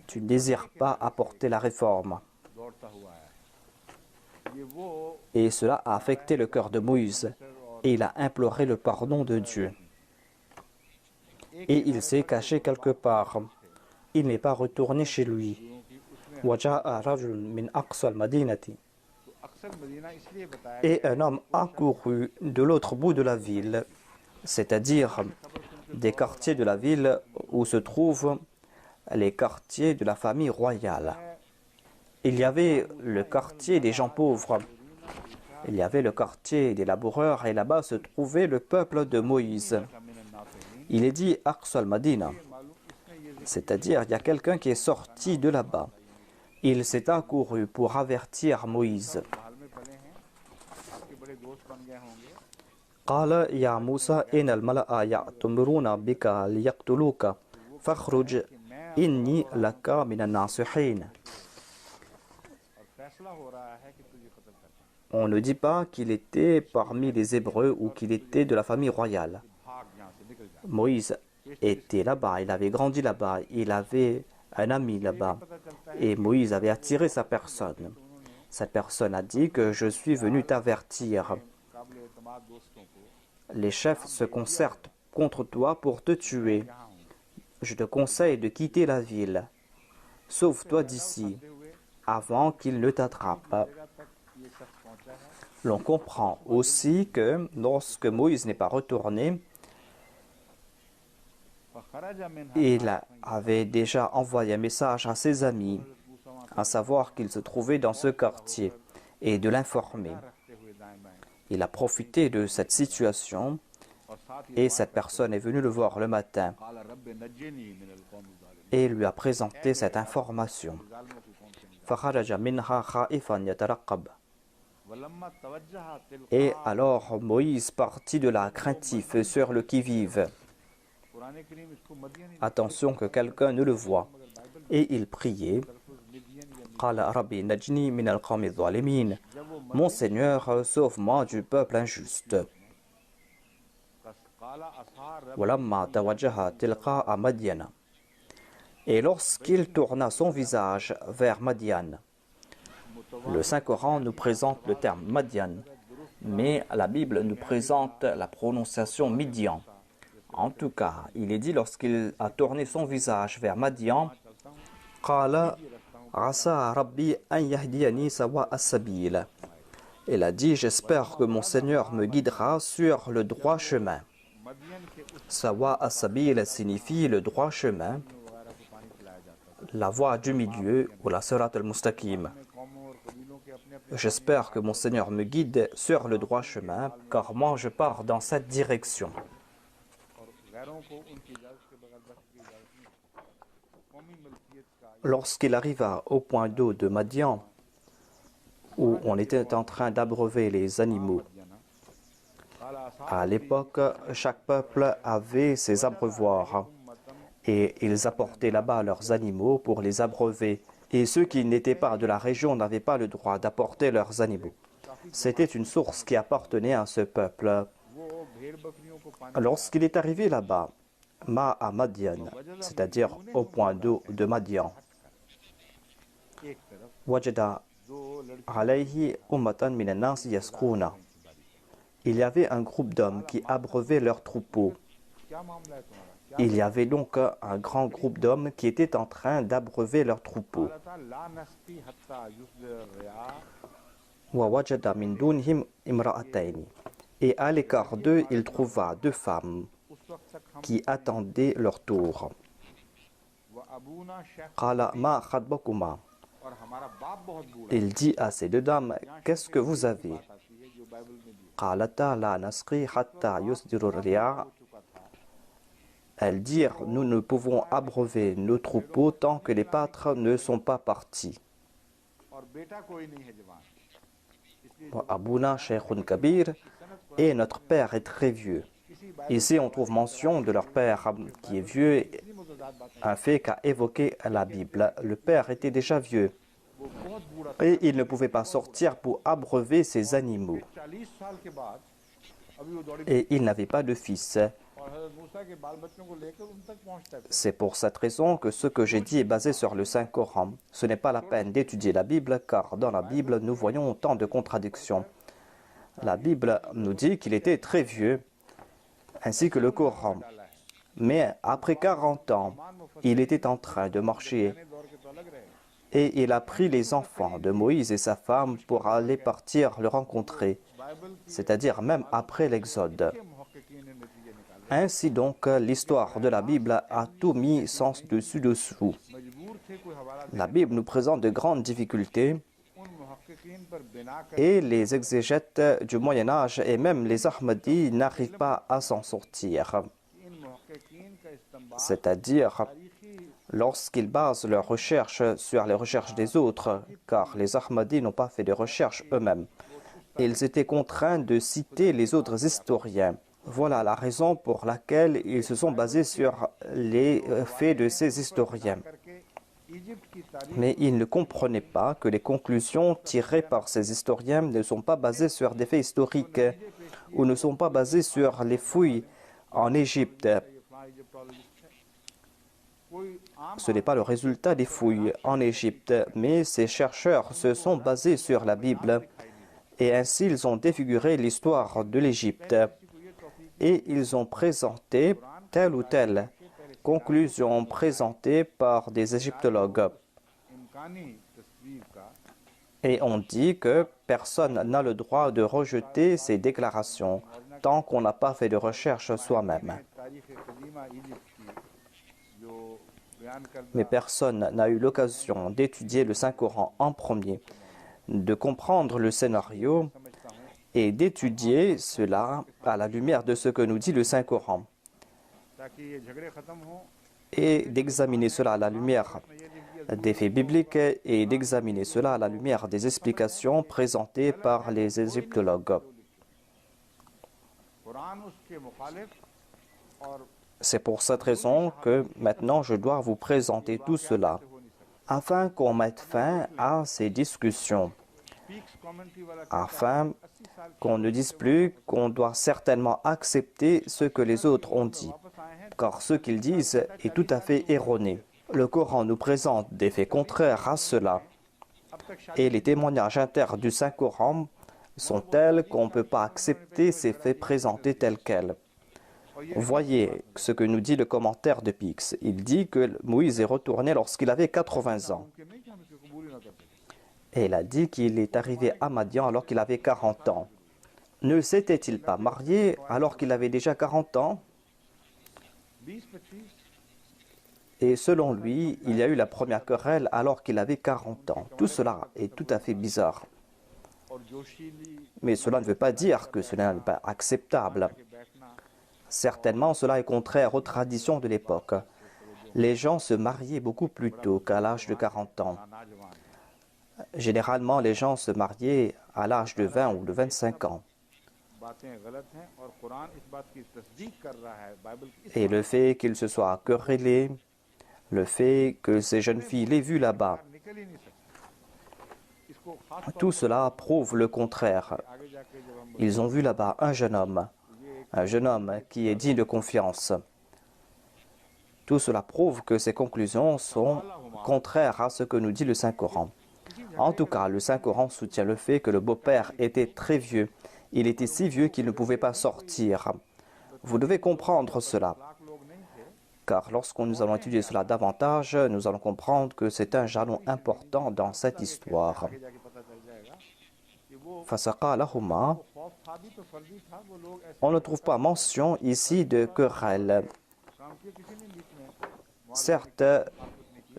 Tu ne désires pas apporter la réforme. Et cela a affecté le cœur de Moïse. Et il a imploré le pardon de Dieu. Et il s'est caché quelque part. Il n'est pas retourné chez lui. Et un homme accourut de l'autre bout de la ville, c'est-à-dire des quartiers de la ville où se trouvent les quartiers de la famille royale. Il y avait le quartier des gens pauvres, il y avait le quartier des laboureurs, et là-bas se trouvait le peuple de Moïse. Il est dit Aqsa al-Madina, c'est-à-dire il y a quelqu'un qui est sorti de là-bas. Il s'est accouru pour avertir Moïse. قال يا موسى إن الملأ يأتمرون بك ليقتلوك فاخرج إني لك من الناصحين. On ne dit pas qu'il était parmi les Hébreux ou qu'il était de la famille royale. Moïse était là-bas, il avait grandi là-bas, il avait un ami là-bas. Et Moïse avait attiré sa personne. Cette personne a dit que je suis venu t'avertir. Les chefs se concertent contre toi pour te tuer. Je te conseille de quitter la ville. Sauve-toi d'ici, avant qu'ils ne t'attrapent. L'on comprend aussi que lorsque Moïse n'est pas retourné, il avait déjà envoyé un message à ses amis, à savoir qu'il se trouvait dans ce quartier, et de l'informer. Il a profité de cette situation et cette personne est venue le voir le matin et lui a présenté cette information. Et alors Moïse partit de là craintif sur le qui-vive. Attention que quelqu'un ne le voie. Et il priait. Mon Seigneur, sauve-moi du peuple injuste. Et lorsqu'il tourna son visage vers Madian, le Saint-Coran nous présente le terme Madian, mais la Bible nous présente la prononciation Midian. En tout cas, il est dit lorsqu'il a tourné son visage vers Madian, il a dit, j'espère que mon Seigneur me guidera sur le droit chemin. Sawa as-sabil signifie le droit chemin, la voie du milieu ou la sirat al-mustaqim. J'espère que mon Seigneur me guide sur le droit chemin, car moi je pars dans cette direction. Lorsqu'il arriva au point d'eau de Madian, où on était en train d'abreuver les animaux, à l'époque, chaque peuple avait ses abreuvoirs et ils apportaient là-bas leurs animaux pour les abreuver. Et ceux qui n'étaient pas de la région n'avaient pas le droit d'apporter leurs animaux. C'était une source qui appartenait à ce peuple. Lorsqu'il est arrivé là-bas, à Madian, c'est-à-dire au point d'eau de Madian, wajada alayhi ummatan min an-nas yasquna. Il y avait un groupe d'hommes qui abreuvaient leurs troupeaux. Il y avait donc un grand groupe d'hommes qui étaient en train d'abreuver leurs troupeaux. Et à l'écart d'eux, il trouva deux femmes qui attendaient leur tour. Il dit à ces deux dames, qu'est-ce que vous avez? Elles dirent, nous ne pouvons abreuver nos troupeaux tant que les pâtres ne sont pas partis. Abouna Shaykhun Kabir, et notre père est très vieux. Ici on trouve mention de leur père qui est vieux un fait qu'a évoqué la Bible. Le père était déjà vieux et il ne pouvait pas sortir pour abreuver ses animaux. Et il n'avait pas de fils. C'est pour cette raison que ce que j'ai dit est basé sur le Saint-Coran. Ce n'est pas la peine d'étudier la Bible, car dans la Bible, nous voyons autant de contradictions. La Bible nous dit qu'il était très vieux, ainsi que le Coran. Mais après 40 ans, il était en train de marcher et il a pris les enfants de Moïse et sa femme pour aller partir le rencontrer, c'est-à-dire même après l'Exode. Ainsi donc, l'histoire de la Bible a tout mis sens dessus-dessous. La Bible nous présente de grandes difficultés et les exégètes du Moyen-Âge et même les Ahmadis n'arrivent pas à s'en sortir. C'est-à-dire lorsqu'ils basent leurs recherches sur les recherches des autres, car les Ahmadis n'ont pas fait de recherches eux-mêmes. Ils étaient contraints de citer les autres historiens. Voilà la raison pour laquelle ils se sont basés sur les faits de ces historiens. Mais ils ne comprenaient pas que les conclusions tirées par ces historiens ne sont pas basées sur des faits historiques ou ne sont pas basées sur les fouilles en Égypte. Ce n'est pas le résultat des fouilles en Égypte, mais ces chercheurs se sont basés sur la Bible et ainsi ils ont défiguré l'histoire de l'Égypte et ils ont présenté telle ou telle conclusion présentée par des égyptologues. Et on dit que personne n'a le droit de rejeter ces déclarations tant qu'on n'a pas fait de recherche soi-même. Mais personne n'a eu l'occasion d'étudier le Saint-Coran en premier, de comprendre le scénario et d'étudier cela à la lumière de ce que nous dit le Saint-Coran et d'examiner cela à la lumière des faits bibliques et d'examiner cela à la lumière des explications présentées par les égyptologues. C'est pour cette raison que maintenant je dois vous présenter tout cela afin qu'on mette fin à ces discussions, afin qu'on ne dise plus qu'on doit certainement accepter ce que les autres ont dit, car ce qu'ils disent est tout à fait erroné. Le Coran nous présente des faits contraires à cela, et les témoignages inter du Saint-Coran sont tels qu'on ne peut pas accepter ces faits présentés tels quels. Voyez ce que nous dit le commentaire de Pix. Il dit que Moïse est retourné lorsqu'il avait 80 ans. Et il a dit qu'il est arrivé à Madian alors qu'il avait 40 ans. Ne s'était-il pas marié alors qu'il avait déjà 40 ans? Et selon lui, il y a eu la première querelle alors qu'il avait 40 ans. Tout cela est tout à fait bizarre. Mais cela ne veut pas dire que cela n'est pas acceptable. Certainement, cela est contraire aux traditions de l'époque. Les gens se mariaient beaucoup plus tôt qu'à l'âge de 40 ans. Généralement, les gens se mariaient à l'âge de 20 ou de 25 ans. Et le fait qu'ils se soient querellés, le fait que ces jeunes filles l'aient vu là-bas, tout cela prouve le contraire. Ils ont vu là-bas un jeune homme qui est digne de confiance. Tout cela prouve que ces conclusions sont contraires à ce que nous dit le Saint-Coran. En tout cas, le Saint-Coran soutient le fait que le beau-père était très vieux. Il était si vieux qu'il ne pouvait pas sortir. Vous devez comprendre cela, car lorsque nous allons étudier cela davantage, nous allons comprendre que c'est un jalon important dans cette histoire. On ne trouve pas mention ici de querelle. Certes,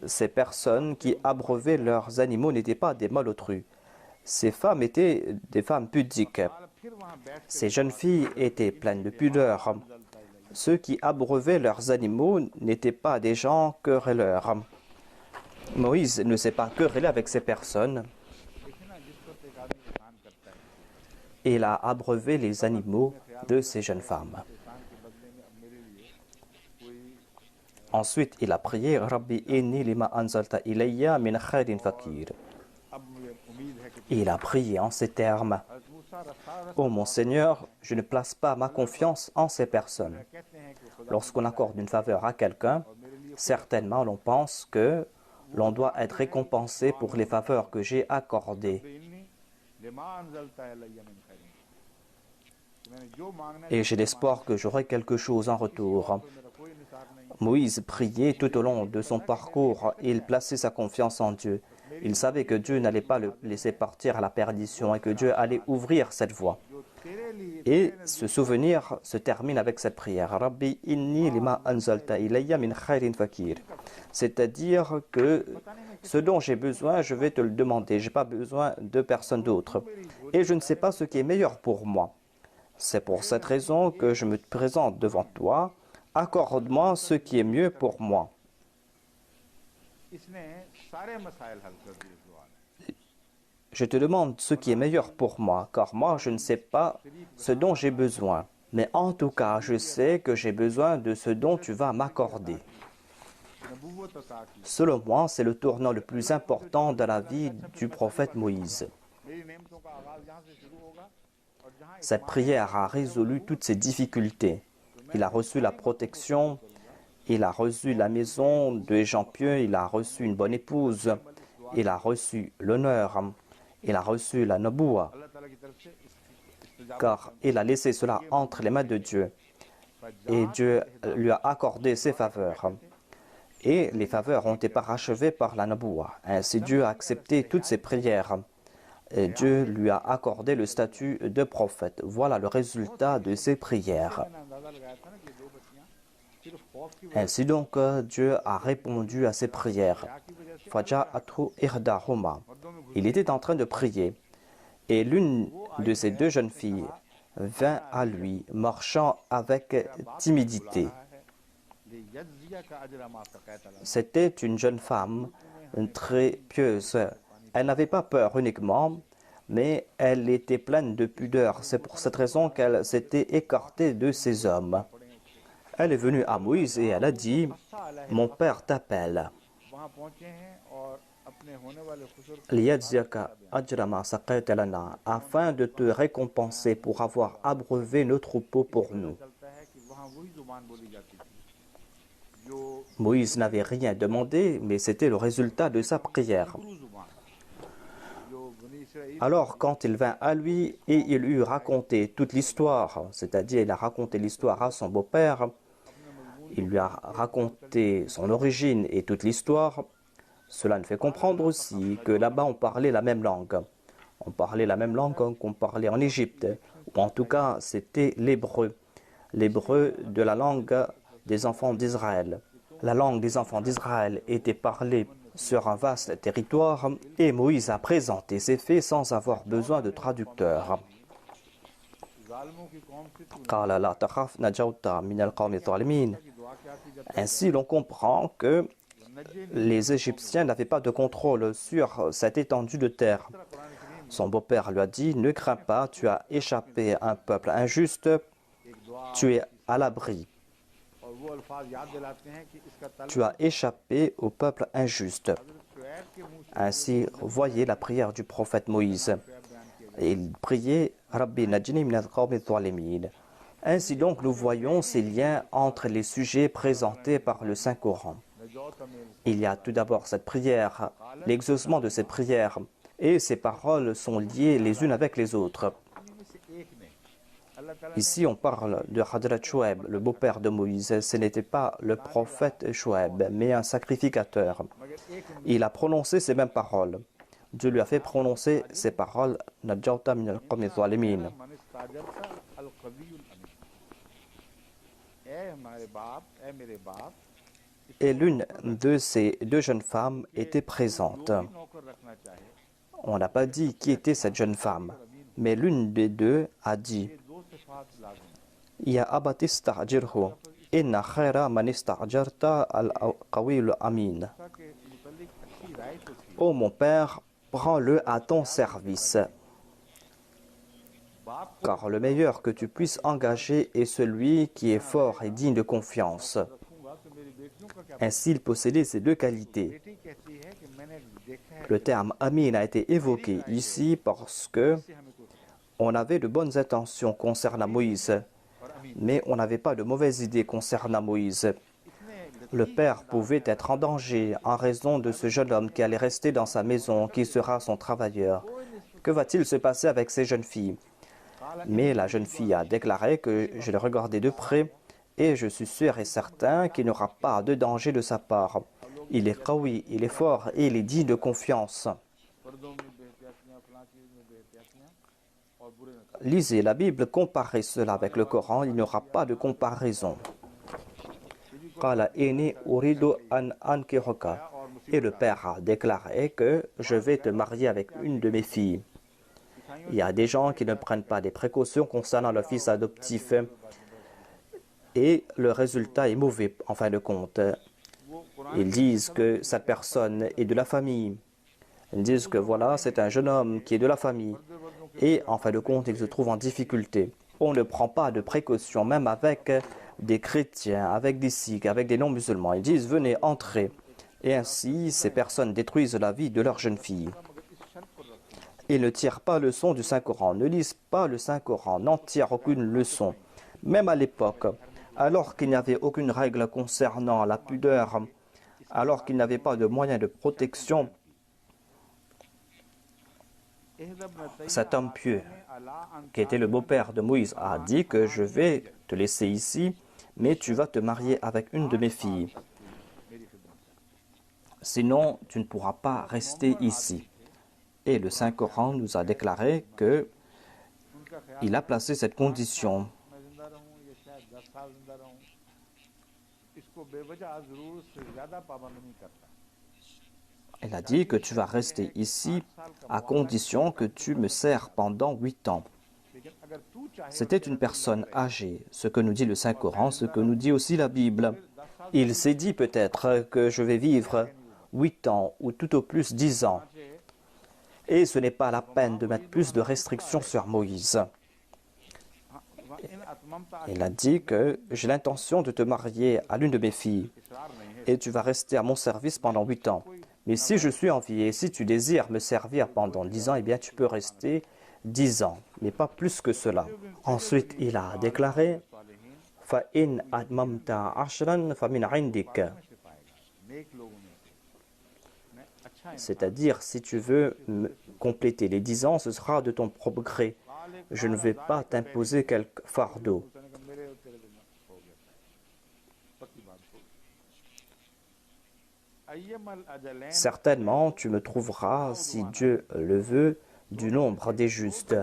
ces personnes qui abreuvaient leurs animaux n'étaient pas des malotrus. Ces femmes étaient des femmes pudiques. Ces jeunes filles étaient pleines de pudeur. Ceux qui abreuvaient leurs animaux n'étaient pas des gens querelleurs. Moïse ne s'est pas querellé avec ces personnes. Il a abreuvé les animaux de ces jeunes femmes. Ensuite, il a prié Rabbi inni lima anzalta ilayya min khairin fakir. Il a prié en ces termes: Ô mon Seigneur, je ne place pas ma confiance en ces personnes. Lorsqu'on accorde une faveur à quelqu'un, certainement l'on pense que l'on doit être récompensé pour les faveurs que j'ai accordées. Et j'ai l'espoir que j'aurai quelque chose en retour. Moïse priait tout au long de son parcours. Il plaçait sa confiance en Dieu. Il savait que Dieu n'allait pas le laisser partir à la perdition et que Dieu allait ouvrir cette voie. Et ce souvenir se termine avec cette prière. Rabbi inni lima anzalta ilayya min khairin fakir. C'est-à-dire que ce dont j'ai besoin, je vais te le demander. Je n'ai pas besoin de personne d'autre. Et je ne sais pas ce qui est meilleur pour moi. C'est pour cette raison que je me présente devant toi. Accorde-moi ce qui est mieux pour moi. Je te demande ce qui est meilleur pour moi, car moi je ne sais pas ce dont j'ai besoin. Mais en tout cas, je sais que j'ai besoin de ce dont tu vas m'accorder. Selon moi, c'est le tournant le plus important de la vie du prophète Moïse. Cette prière a résolu toutes ses difficultés. Il a reçu la protection, il a reçu la maison de gens pieux, il a reçu une bonne épouse, il a reçu l'honneur, il a reçu la naboua, car il a laissé cela entre les mains de Dieu. Et Dieu lui a accordé ses faveurs. Et les faveurs ont été parachevées par la naboua. Ainsi Dieu a accepté toutes ses prières. Et Dieu lui a accordé le statut de prophète. Voilà le résultat de ses prières. Ainsi donc, Dieu a répondu à ses prières. Faja'atu ihdahuma. Il était en train de prier. Et l'une de ces deux jeunes filles vint à lui, marchant avec timidité. C'était une jeune femme très pieuse. Elle n'avait pas peur uniquement, mais elle était pleine de pudeur. C'est pour cette raison qu'elle s'était écartée de ces hommes. Elle est venue à Moïse et elle a dit: « Mon père t'appelle. » Afin de te récompenser pour avoir abreuvé nos troupeaux pour nous. Moïse n'avait rien demandé, mais c'était le résultat de sa prière. Alors, quand il vint à lui et il eut raconté toute l'histoire, c'est-à-dire il a raconté l'histoire à son beau-père, il lui a raconté son origine et toute l'histoire, cela nous fait comprendre aussi que là-bas on parlait la même langue. On parlait la même langue qu'on parlait en Égypte, ou en tout cas c'était l'hébreu. L'hébreu de la langue des enfants d'Israël. La langue des enfants d'Israël était parlée sur un vaste territoire et Moïse a présenté ses faits sans avoir besoin de traducteur. Ainsi, l'on comprend que les Égyptiens n'avaient pas de contrôle sur cette étendue de terre. Son beau-père lui a dit: « Ne crains pas, tu as échappé à un peuple injuste, tu es à l'abri. Tu as échappé au peuple injuste. » Ainsi, voyez la prière du prophète Moïse. Il priait « Rabbi najini min al-qawmi adh-dhalimin » Ainsi donc, nous voyons ces liens entre les sujets présentés par le Saint-Coran. Il y a tout d'abord cette prière, l'exaucement de cette prière, et ces paroles sont liées les unes avec les autres. Ici, on parle de Hadrat Shuaib, le beau-père de Moïse. Ce n'était pas le prophète Shuaib, mais un sacrificateur. Il a prononcé ces mêmes paroles. Dieu lui a fait prononcer ces paroles. Najawta min al-qawmi adh-dhalimin. Et l'une de ces deux jeunes femmes était présente. On n'a pas dit qui était cette jeune femme, mais l'une des deux a dit: « Ya abati ista'jirhu, inna khayra man ista'jarta al-qawiyul amin. » Ô mon père, prends-le à ton service, car le meilleur que tu puisses engager est celui qui est fort et digne de confiance. Ainsi, il possédait ces deux qualités. Le terme Amin a été évoqué ici parce que on avait de bonnes intentions concernant Moïse, mais on n'avait pas de mauvaises idées concernant Moïse. Le père pouvait être en danger en raison de ce jeune homme qui allait rester dans sa maison, qui sera son travailleur. Que va-t-il se passer avec ces jeunes filles? Mais la jeune fille a déclaré que je l'ai regardé de près et je suis sûr et certain qu'il n'y aura pas de danger de sa part. Il est qawi, il est fort et il est digne de confiance. Lisez la Bible, comparez cela avec le Coran, il n'y aura pas de comparaison. Et le père a déclaré que je vais te marier avec une de mes filles. Il y a des gens qui ne prennent pas des précautions concernant leur fils adoptif et le résultat est mauvais en fin de compte. Ils disent que cette personne est de la famille. Ils disent que voilà, c'est un jeune homme qui est de la famille. Et en fin de compte, il se trouve en difficulté. On ne prend pas de précautions, même avec des chrétiens, avec des sikhs, avec des non-musulmans. Ils disent, venez, entrez. Et ainsi, ces personnes détruisent la vie de leur jeune fille. Ils ne tirent pas leçon du Saint-Coran, ne lisent pas le Saint-Coran, n'en tirent aucune leçon. Même à l'époque, alors qu'il n'y avait aucune règle concernant la pudeur, alors qu'il n'avait pas de moyens de protection, cet homme pieux, qui était le beau-père de Moïse, a dit que je vais te laisser ici, mais tu vas te marier avec une de mes filles. Sinon, tu ne pourras pas rester ici. Et le Saint-Coran nous a déclaré qu'il a placé cette condition. Il a dit que tu vas rester ici à condition que tu me sers pendant 8 ans. C'était une personne âgée, ce que nous dit le Saint-Coran, ce que nous dit aussi la Bible. Il s'est dit peut-être que je vais vivre 8 ans ou tout au plus 10 ans. Et ce n'est pas la peine de mettre plus de restrictions sur Moïse. Il a dit que j'ai l'intention de te marier à l'une de mes filles et tu vas rester à mon service pendant 8 ans. Mais si je suis envié, si tu désires me servir pendant 10 ans, eh bien tu peux rester 10 ans, mais pas plus que cela. Ensuite, il a déclaré فَإِنْ أَتْمَمْتَ عَشْرًا فَمِنْ عِنْدِكَ. C'est-à-dire, si tu veux compléter les 10 ans, ce sera de ton propre gré. Je ne vais pas t'imposer quelque fardeau. Certainement, tu me trouveras, si Dieu le veut, du nombre des justes.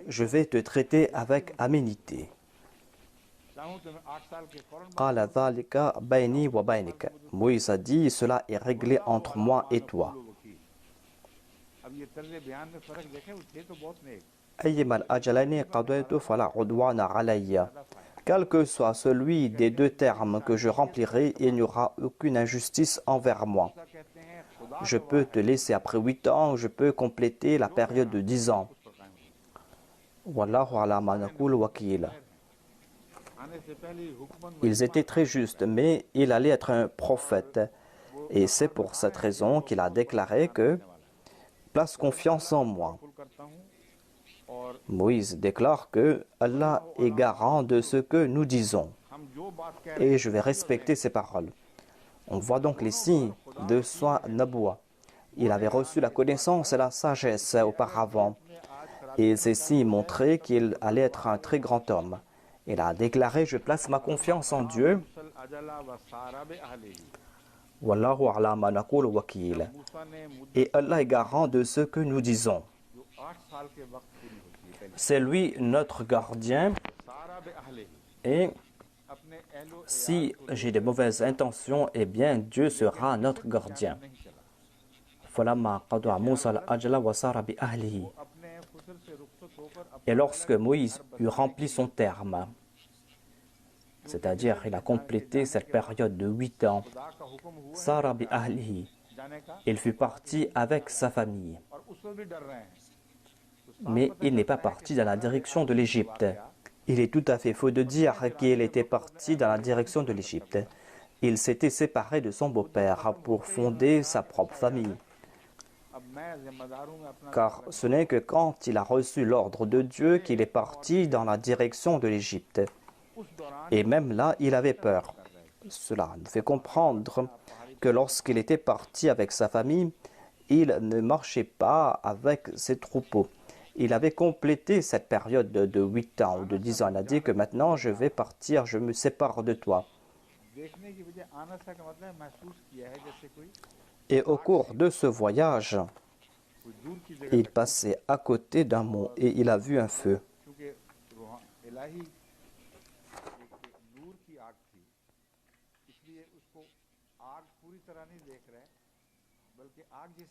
Je vais te traiter avec aménité. Moïse a dit, cela est réglé entre moi et toi. Quel que soit celui des deux termes que je remplirai, il n'y aura aucune injustice envers moi. Je peux te laisser après 8 ans, je peux compléter la période de 10 ans. Wallahu ala ma naqul wakil. Ils étaient très justes, mais il allait être un prophète. Et c'est pour cette raison qu'il a déclaré que « place confiance en moi ». Moïse déclare que Allah est garant de ce que nous disons. Et je vais respecter ses paroles. On voit donc les signes de son naboua. Il avait reçu la connaissance et la sagesse auparavant. Et ces signes montraient qu'il allait être un très grand homme. Il a déclaré, je place ma confiance en Dieu. Wallahu ala ma naqul wakil. Et Allah est garant de ce que nous disons. C'est lui notre gardien. Et si j'ai de mauvaises intentions, eh bien Dieu sera notre gardien. Et lorsque Moïse eut rempli son terme, c'est-à-dire il a complété cette période de 8 ans, Sara bi ahlihi, il fut parti avec sa famille. Mais il n'est pas parti dans la direction de l'Égypte. Il est tout à fait faux de dire qu'il était parti dans la direction de l'Égypte. il s'était séparé de son beau-père pour fonder sa propre famille. Car ce n'est que quand il a reçu l'ordre de Dieu qu'il est parti dans la direction de l'Égypte. Et même là, il avait peur. Cela nous fait comprendre que lorsqu'il était parti avec sa famille, il ne marchait pas avec ses troupeaux. Il avait complété cette période de 8 ans ou de 10 ans. Il a dit que maintenant je vais partir, je me sépare de toi. Et au cours de ce voyage, il passait à côté d'un mont et il a vu un feu.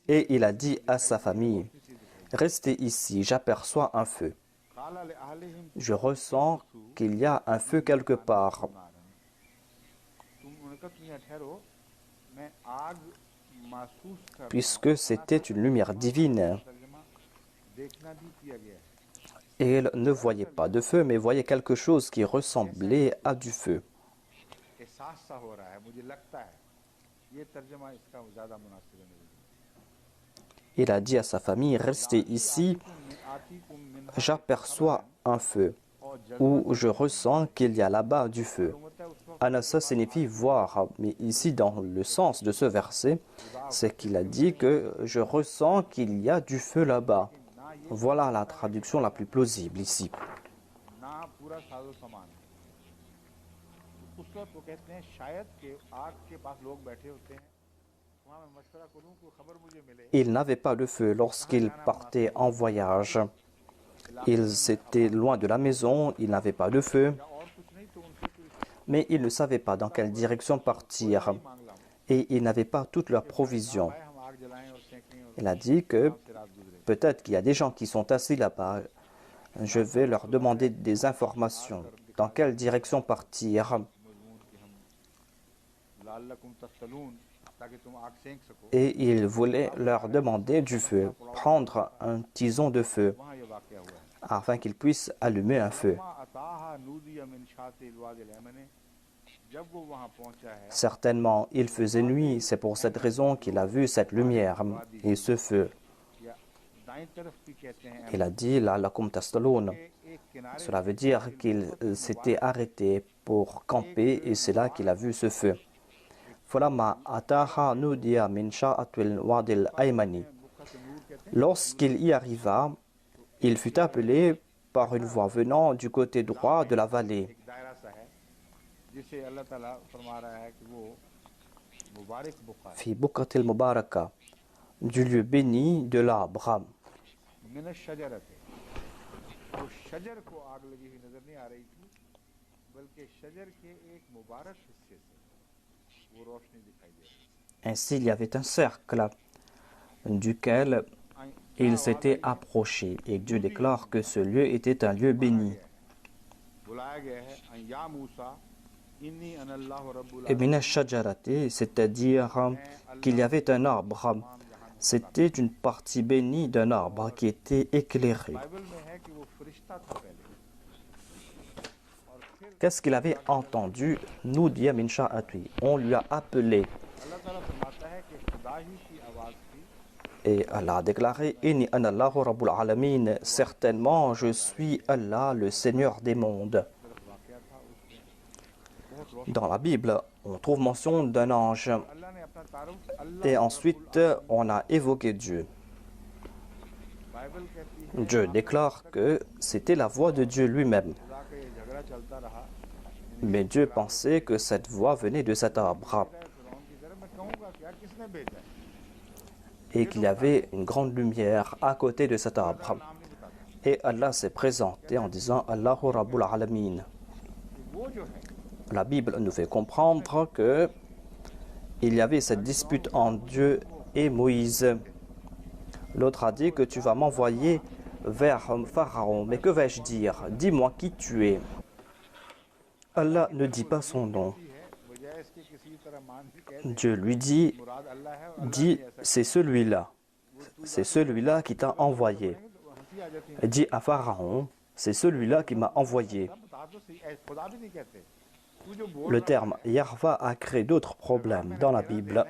Et il a dit à sa famille, « Restez ici, j'aperçois un feu. Je ressens qu'il y a un feu quelque part. » Puisque c'était une lumière divine. Et il ne voyait pas de feu, mais voyait quelque chose qui ressemblait à du feu. Il a dit à sa famille, restez ici, j'aperçois un feu, ou je ressens qu'il y a là-bas du feu. Anasa signifie voir, mais ici dans le sens de ce verset, c'est qu'il a dit que je ressens qu'il y a du feu là-bas. Voilà la traduction la plus plausible ici. Il n'avait pas de feu lorsqu'il partait en voyage. Ils étaient loin de la maison, il n'avait pas de feu, mais il ne savait pas dans quelle direction partir et il n'avait pas toutes leurs provisions. Il a dit que peut-être qu'il y a des gens qui sont assis là-bas, je vais leur demander des informations. Dans quelle direction partir? Et il voulait leur demander du feu, prendre un tison de feu, afin qu'ils puissent allumer un feu. Certainement, il faisait nuit, c'est pour cette raison qu'il a vu cette lumière et ce feu. Il a dit, la'allakum tastalun. Cela veut dire qu'il s'était arrêté pour camper et c'est là qu'il a vu ce feu. Lorsqu'il y arriva, il fut appelé par une voix venant du côté droit de la vallée. Fi buqatil mubaraka, du lieu béni de l'arbre. Ainsi, il y avait un cercle duquel il s'était approché et Dieu déclare que ce lieu était un lieu béni. Et mina shajarati, c'est-à-dire qu'il y avait un arbre. C'était une partie bénie d'un arbre qui était éclairé. Qu'est-ce qu'il avait entendu? Nudiya min sha'atwi. On lui a appelé. Et Allah a déclaré, Inni anallahu rabbul alamin. Certainement, je suis Allah, le Seigneur des mondes. Dans la Bible, on trouve mention d'un ange. Et ensuite, on a évoqué Dieu. Dieu déclare que c'était la voix de Dieu lui-même. Mais Dieu pensait que cette voix venait de cet arbre et qu'il y avait une grande lumière à côté de cet arbre. Et Allah s'est présenté en disant Allahu Rabbul Alamin. La Bible nous fait comprendre que il y avait cette dispute entre Dieu et Moïse. L'autre a dit que tu vas m'envoyer vers Pharaon. Mais que vais-je dire? Dis-moi qui tu es. Allah ne dit pas son nom. Dieu lui dit, c'est celui-là. C'est celui-là qui t'a envoyé. Il dit à Pharaon, c'est celui-là qui m'a envoyé. Le terme Yarva a créé d'autres problèmes dans la Bible.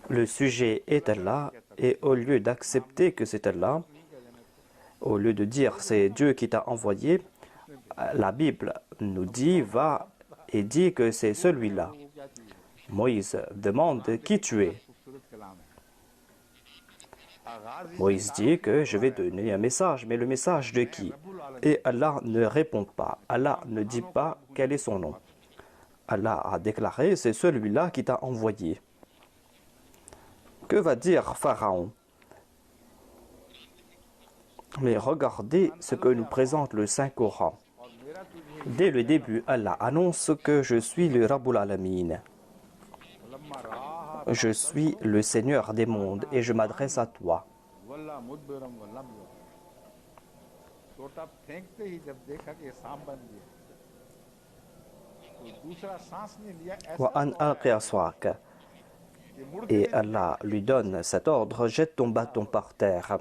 Le sujet est Allah, et au lieu d'accepter que c'est Allah, au lieu de dire c'est Dieu qui t'a envoyé, la Bible nous dit, va et dit que c'est celui-là. Moïse demande qui tu es. Moïse dit que je vais donner un message, mais le message de qui? Et Allah ne répond pas. Allah ne dit pas quel est son nom. Allah a déclaré, c'est celui-là qui t'a envoyé. Que va dire Pharaon? Mais regardez ce que nous présente le Saint-Coran. Dès le début, Allah annonce que je suis le Rabbul Alamin. Je suis le Seigneur des mondes et je m'adresse à toi. Et Allah lui donne cet ordre, jette ton bâton par terre.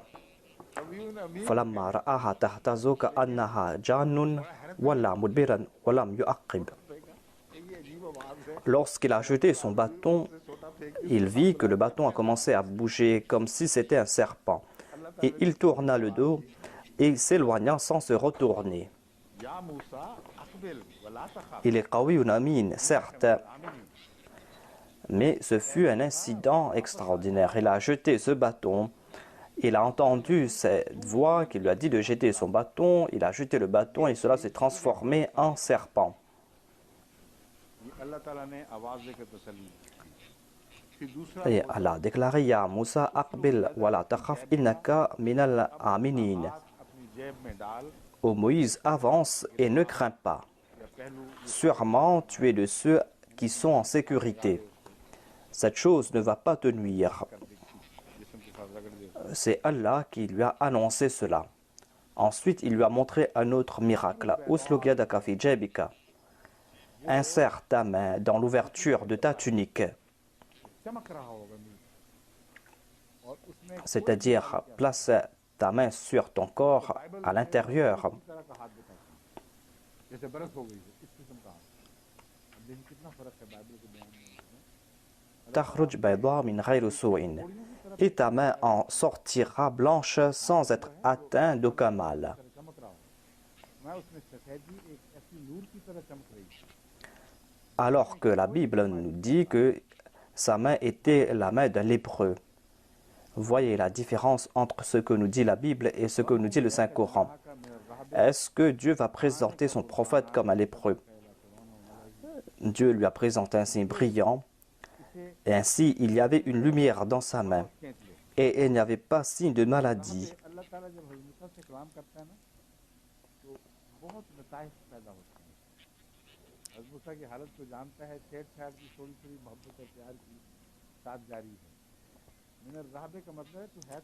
Lorsqu'il a jeté son bâton, il vit que le bâton a commencé à bouger comme si c'était un serpent. Et il tourna le dos et s'éloigna sans se retourner. Il est Qawiyun Amin, certes, mais ce fut un incident extraordinaire. Il a jeté ce bâton. Il a entendu cette voix qui lui a dit de jeter son bâton. Il a jeté le bâton et cela s'est transformé en serpent. Et Allah a déclaré, Ya Moussa, Aqbil wa la takhaf innaka minal aminin. Ô Moïse, avance et ne crains pas. Sûrement, tu es de ceux qui sont en sécurité. Cette chose ne va pas te nuire. C'est Allah qui lui a annoncé cela. Ensuite, il lui a montré un autre miracle. Usluk yadaka fi jabika. Insère ta main dans l'ouverture de ta tunique. C'est-à-dire, place ta main sur ton corps à l'intérieur. Takhruj bayda min ghayri su'in. Et ta main en sortira blanche sans être atteinte d'aucun mal. Alors que la Bible nous dit que sa main était la main d'un lépreux. Voyez la différence entre ce que nous dit la Bible et ce que nous dit le Saint-Coran. Est-ce que Dieu va présenter son prophète comme un lépreux? Dieu lui a présenté un signe brillant, et ainsi il y avait une lumière dans sa main, et il n'y avait pas signe de maladie.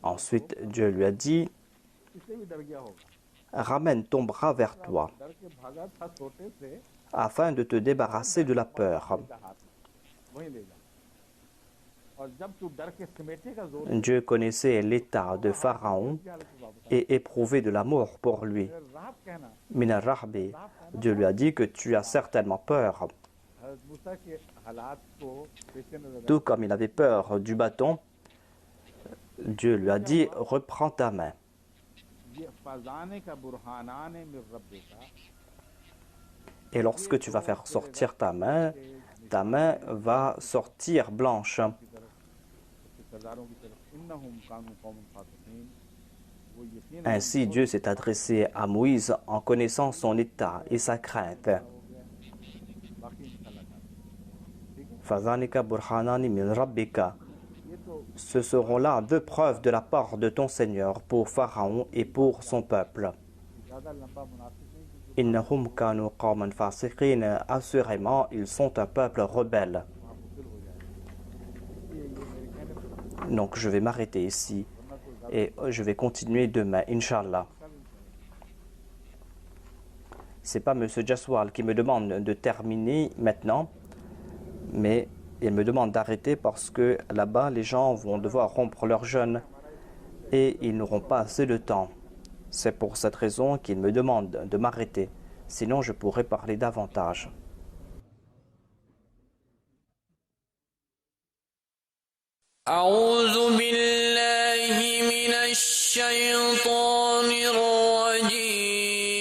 Ensuite, Dieu lui a dit, ramène ton bras vers toi, afin de te débarrasser de la peur. Dieu connaissait l'état de Pharaon et éprouvait de l'amour pour lui. Minar Rahbi, Dieu lui a dit que tu as certainement peur. Tout comme il avait peur du bâton, Dieu lui a dit, reprends ta main. Et lorsque tu vas faire sortir ta main va sortir blanche. Ainsi, Dieu s'est adressé à Moïse en connaissant son état et sa crainte. Ce seront là deux preuves de la part de ton Seigneur pour Pharaon et pour son peuple. Assurément, ils sont un peuple rebelle. Donc je vais m'arrêter ici et je vais continuer demain, Inch'Allah. C'est pas M. Jaswal qui me demande de terminer maintenant, mais il me demande d'arrêter parce que là-bas, les gens vont devoir rompre leur jeûne et ils n'auront pas assez de temps. C'est pour cette raison qu'il me demande de m'arrêter. Sinon, je pourrais parler davantage. أعوذ بالله من الشيطان الرجيم